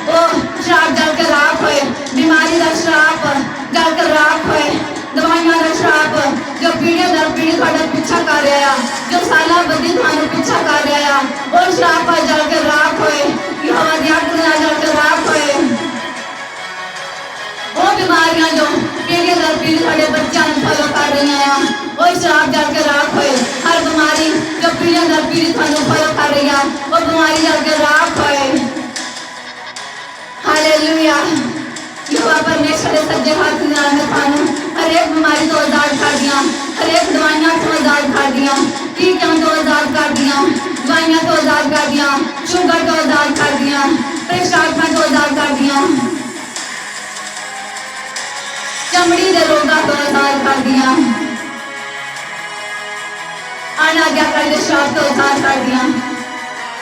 वो श्राप जल के राख होए। बीमारी का श्राप जल के राख होए। दवाइयां का श्राप जो पीढ़ियों दर पीढ़ी थाड़ा पीछा कर रहा है, जो साला बदी थानू पीछा कर रहा है, वो श्राप जल के राख होए। यहोवा दी आग नाल जल के राख होए। वो बीमारियां जो पीढ़ियों दर पीढ़ी थाड़े बच्चों फॉलो कर रही हैं, वो श्राप जल के राख होए। हर बीमारी जो पीढ़ियों दर पीढ़ी थानू फॉलो कर रही है, वो बीमारी जल के राख होए। हालेलुया। यहोवा परमेश्वर दे सज्जे हाथ नाल मैं थानू हरेक बीमारी तो आजाद कर दिया, हरेक दवाइयां तो आजाद कर दिया, टीकियां तो आजाद कर दिया, दवाइयां तो आजाद कर दिया, शुगर तो आजाद कर दिया, प्रेरित आत्मा तो आजाद कर दिया, चमड़ी के रोगा तो आजाद कर दिया, अनाज्ञाकारी के श्राप तो आजाद कर दिया।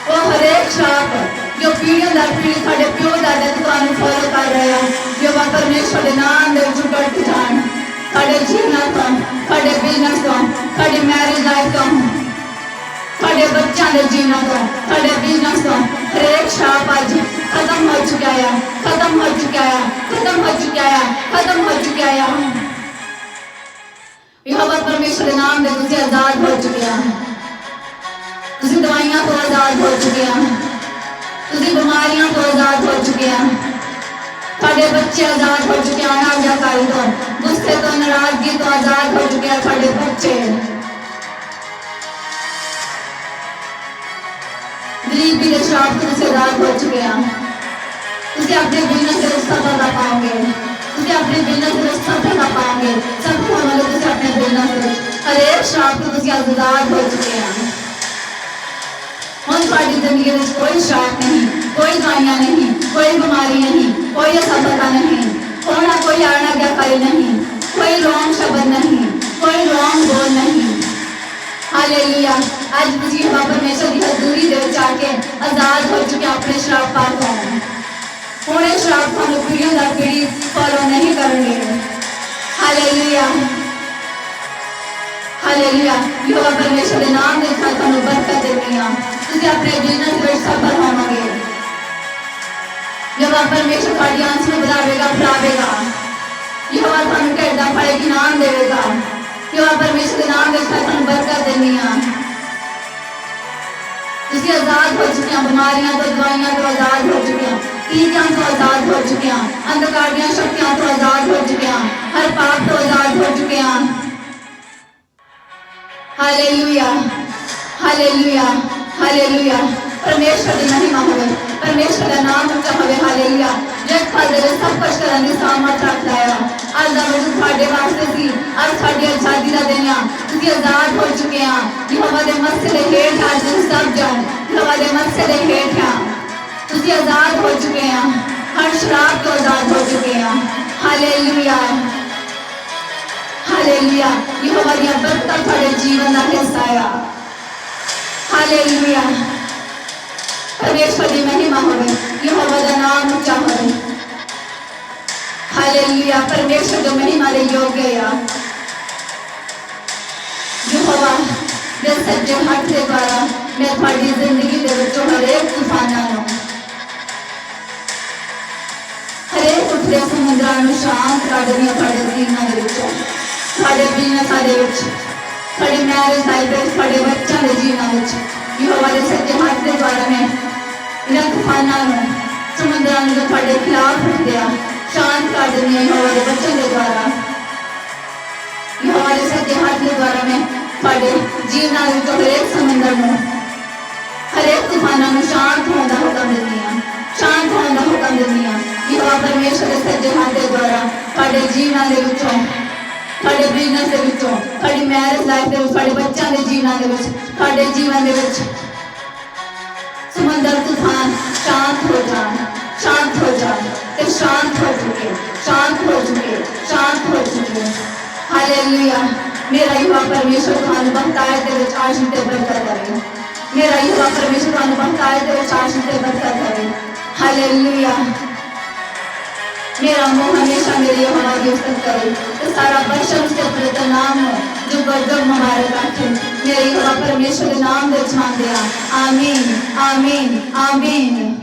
वो हरेक श्राप जो पीढ़ियों दर पीढ़ी साडे प्यो दादा तुहानू फॉलो कर रहे हैं, यहोवा परमेश्वर दे नाम दे विच कट जाण। साडे जीवन तो, साडे बिजनेस तो, साडी मैरिज लाइफ तो, साडे बच्चों के जीवन तो, साडे बिजनेस तो हरेक श्राप अज खत्म हो चुका है, खत्म हो चुका है, खत्म हो चुका है, खत्म हो चुका है। यहोवा परमेश्वर के नाम दे तुसीं आजाद हो चुके हैं। तुसीं दवाइयां तो आजाद हो चुके हैं, तुसीं बीमारियां तो आजाद हो चुके हैं, साडे बच्चे आजाद हो चुके हैं। अनाज्ञाकारी तो, गुस्से तो, नाराजगी तो आजाद हो चुके हैं साडे बच्चे। गरीबी के श्राप तो तुसीं आजाद हो चुके हैं। तुसीं अपने बिजनेस से सफलता पाओगे, तुसीं अपने बिजनेस से सफलता पाओगे। सब वाले तुसीं अपने बिजनेस से हरेक श्राप तो तुसीं आजाद हो चुके हैं। हम साड़ी जिंदगी में कोई श्राप नहीं, कोई दवाइयां नहीं, कोई बीमारी नहीं, कोई असफलता नहीं, होना कोई अनाज्ञाकारी नहीं, कोई रॉन्ग शब्द नहीं, कोई रॉन्ग बोल नहीं। हालेलुया। आज तुझी यहोवा परमेश्वर की हजूरी दे विच आके आजाद हो चुके अपने श्राप पातों। हुणे श्राप थानू पीढ़ियों दर पीढ़ी फॉलो नहीं करेंगे। हालेलुया। हालेलुया। यहोवा परमेश्वर के नाम दे थानू बरकत देनी आ, तुसीं अपने बिजनेस में सफल होवोगे। यहोवा परमेश्वर तुहाडी आंस नूं बढ़ावेगा, बढ़ावेगा। यहोवा थानू ढेर दा फल इनाम देवेगा। यहोवा परमेश्वर के नाम दे थानू बरकत देनी आ। तुसीं आजाद हो चुके हैं, बीमारियां तो, दवाइयां तो आजाद हो चुके हैं, टीकियां तो आजाद हो चुके हैं, अंधकार दी शक्तियां तो आजाद हो चुके हैं, हर पाप तो आजाद हो चुके हैं। हालेलुया। हालेलुया। हालेलुया। परमेश्वर की महिमा होवे, परमेश्वर का नाम ऊंचा होवे। हालेलुया। जिस खादे सब कुछ करने की सामर्थ रखता है। आज का वचन साडे वास्ते सी, आज साडी आजादी का दिन आ, तुसीं आजाद हो चुके हैं। यहोवा दे मरसे दे हेठ आज सब जन, यहोवा दे मरसे दे हेठ आ, तुसीं आजाद हो चुके हैं। हर श्राप तो आजाद हो चुके हैं। हालेलुया। हालेलुया। यहोवा दी बरकत तुहाडे जीवन का हिस्सा है। हालेलुया। परमेश्वर की महिमा होवे, यहोवा का नाम ऊंचा होवे। हालेलुया। परमेश्वर जो महिमा दे योग्य है। यहोवा दे सज्जे हाथ के द्वारा मैं तुहाडी जिंदगी दे विचों हरेक तूफानां नूं, हरेक उठदे समुद्रां नूं शांत कर देनी तुहाडे जीवनां दे विचों, तुहाडे बिजनेसां दे विच, तुहाडी मैरिज लाइफ विच, तुहाडे बच्चों के जीवनां विच। यहोवा दे सज्जे हाथ के द्वारा मैं इन्हां तूफानां नूं, समुद्रां नूं जो तुहाडे खिलाफ उठदे आ शांत कर देनी है यहोवा दे बच्चों के द्वारा। यहोवा दे सज्जे हाथ के द्वारा मैं तुहाडे जीवनां विच हरेक समुद्र नूं, हरेक तूफान ਤੂਫਾਨਾਂ ਨੂੰ ਸ਼ਾਂਤ ਹੋਣ ਦਾ ਹੁਕਮ ਦਿੰਦੀ ਹਾਂ, ਸ਼ਾਂਤ ਹੋਣ ਦਾ ਹੁਕਮ ਦਿੰਦੀ ਹਾਂ। ਯਹੋਵਾ ਪਰਮੇਸ਼ਰ ਦੇ ਸੱਜੇ ਹੱਥ ਦੇ ਦੁਆਰਾ ਤੁਹਾਡੇ ਜੀਵਨਾਂ ਦੇ ਵਿੱਚੋਂ, ਤੁਹਾਡੇ ਬਿਜ਼ਨਸ ਦੇ ਵਿੱਚੋਂ, ਤੁਹਾਡੀ ਮੈਰਿਜ ਲਾਈਫ ਦੇ ਵਿੱਚ, ਤੁਹਾਡੇ ਬੱਚਿਆਂ ਦੇ ਜੀਵਨਾਂ ਦੇ ਵਿੱਚ, ਤੁਹਾਡੇ ਜੀਵਨ ਦੇ ਵਿੱਚ ਸਮੁੰਦਰ ਤੂਫਾਨ ਸ਼ਾਂਤ ਹੋ ਜਾਣ, ਸ਼ਾਂਤ ਹੋ ਜਾਣ ਤੇ ਸ਼ਾਂਤ ਹੋ ਚੁੱਕੇ, ਸ਼ਾਂਤ ਹੋ ਚੁੱਕੇ, ਸ਼ਾਂਤ ਹੋ ਚੁੱਕੇ। ਹਾਲੇਲੂਇਆ। ਮੇਰਾ ਯਹੋਵਾ ਪਰਮੇਸ਼ਰ ਤੁਹਾਨੂੰ ਬਖਤਾਇਤ ਦੇ ਵਿੱਚ ਆਸ਼ੀਸ਼ ਤੇ ਬਰਕਤ ਕਰੇ। ਮੇਰਾ ਯਹੋਵਾ ਪਰਮੇਸ਼ਰ ਤੁਹਾਨੂੰ ਬਖਤਾਇਤ ਦੇ ਵਿੱਚ ਆਸ਼ੀਸ਼ ਤੇ बरकत करे। हालेलुया। मेरा मुंह हमेशा मेरे यहोवा की इज्जत करे, तो सारा बशर उसके प्रति नाम जो गजब हमारे रखे मेरे यहोवा परमेश्वर के नाम दे मांगते हैं। आमीन आमीन आमीन।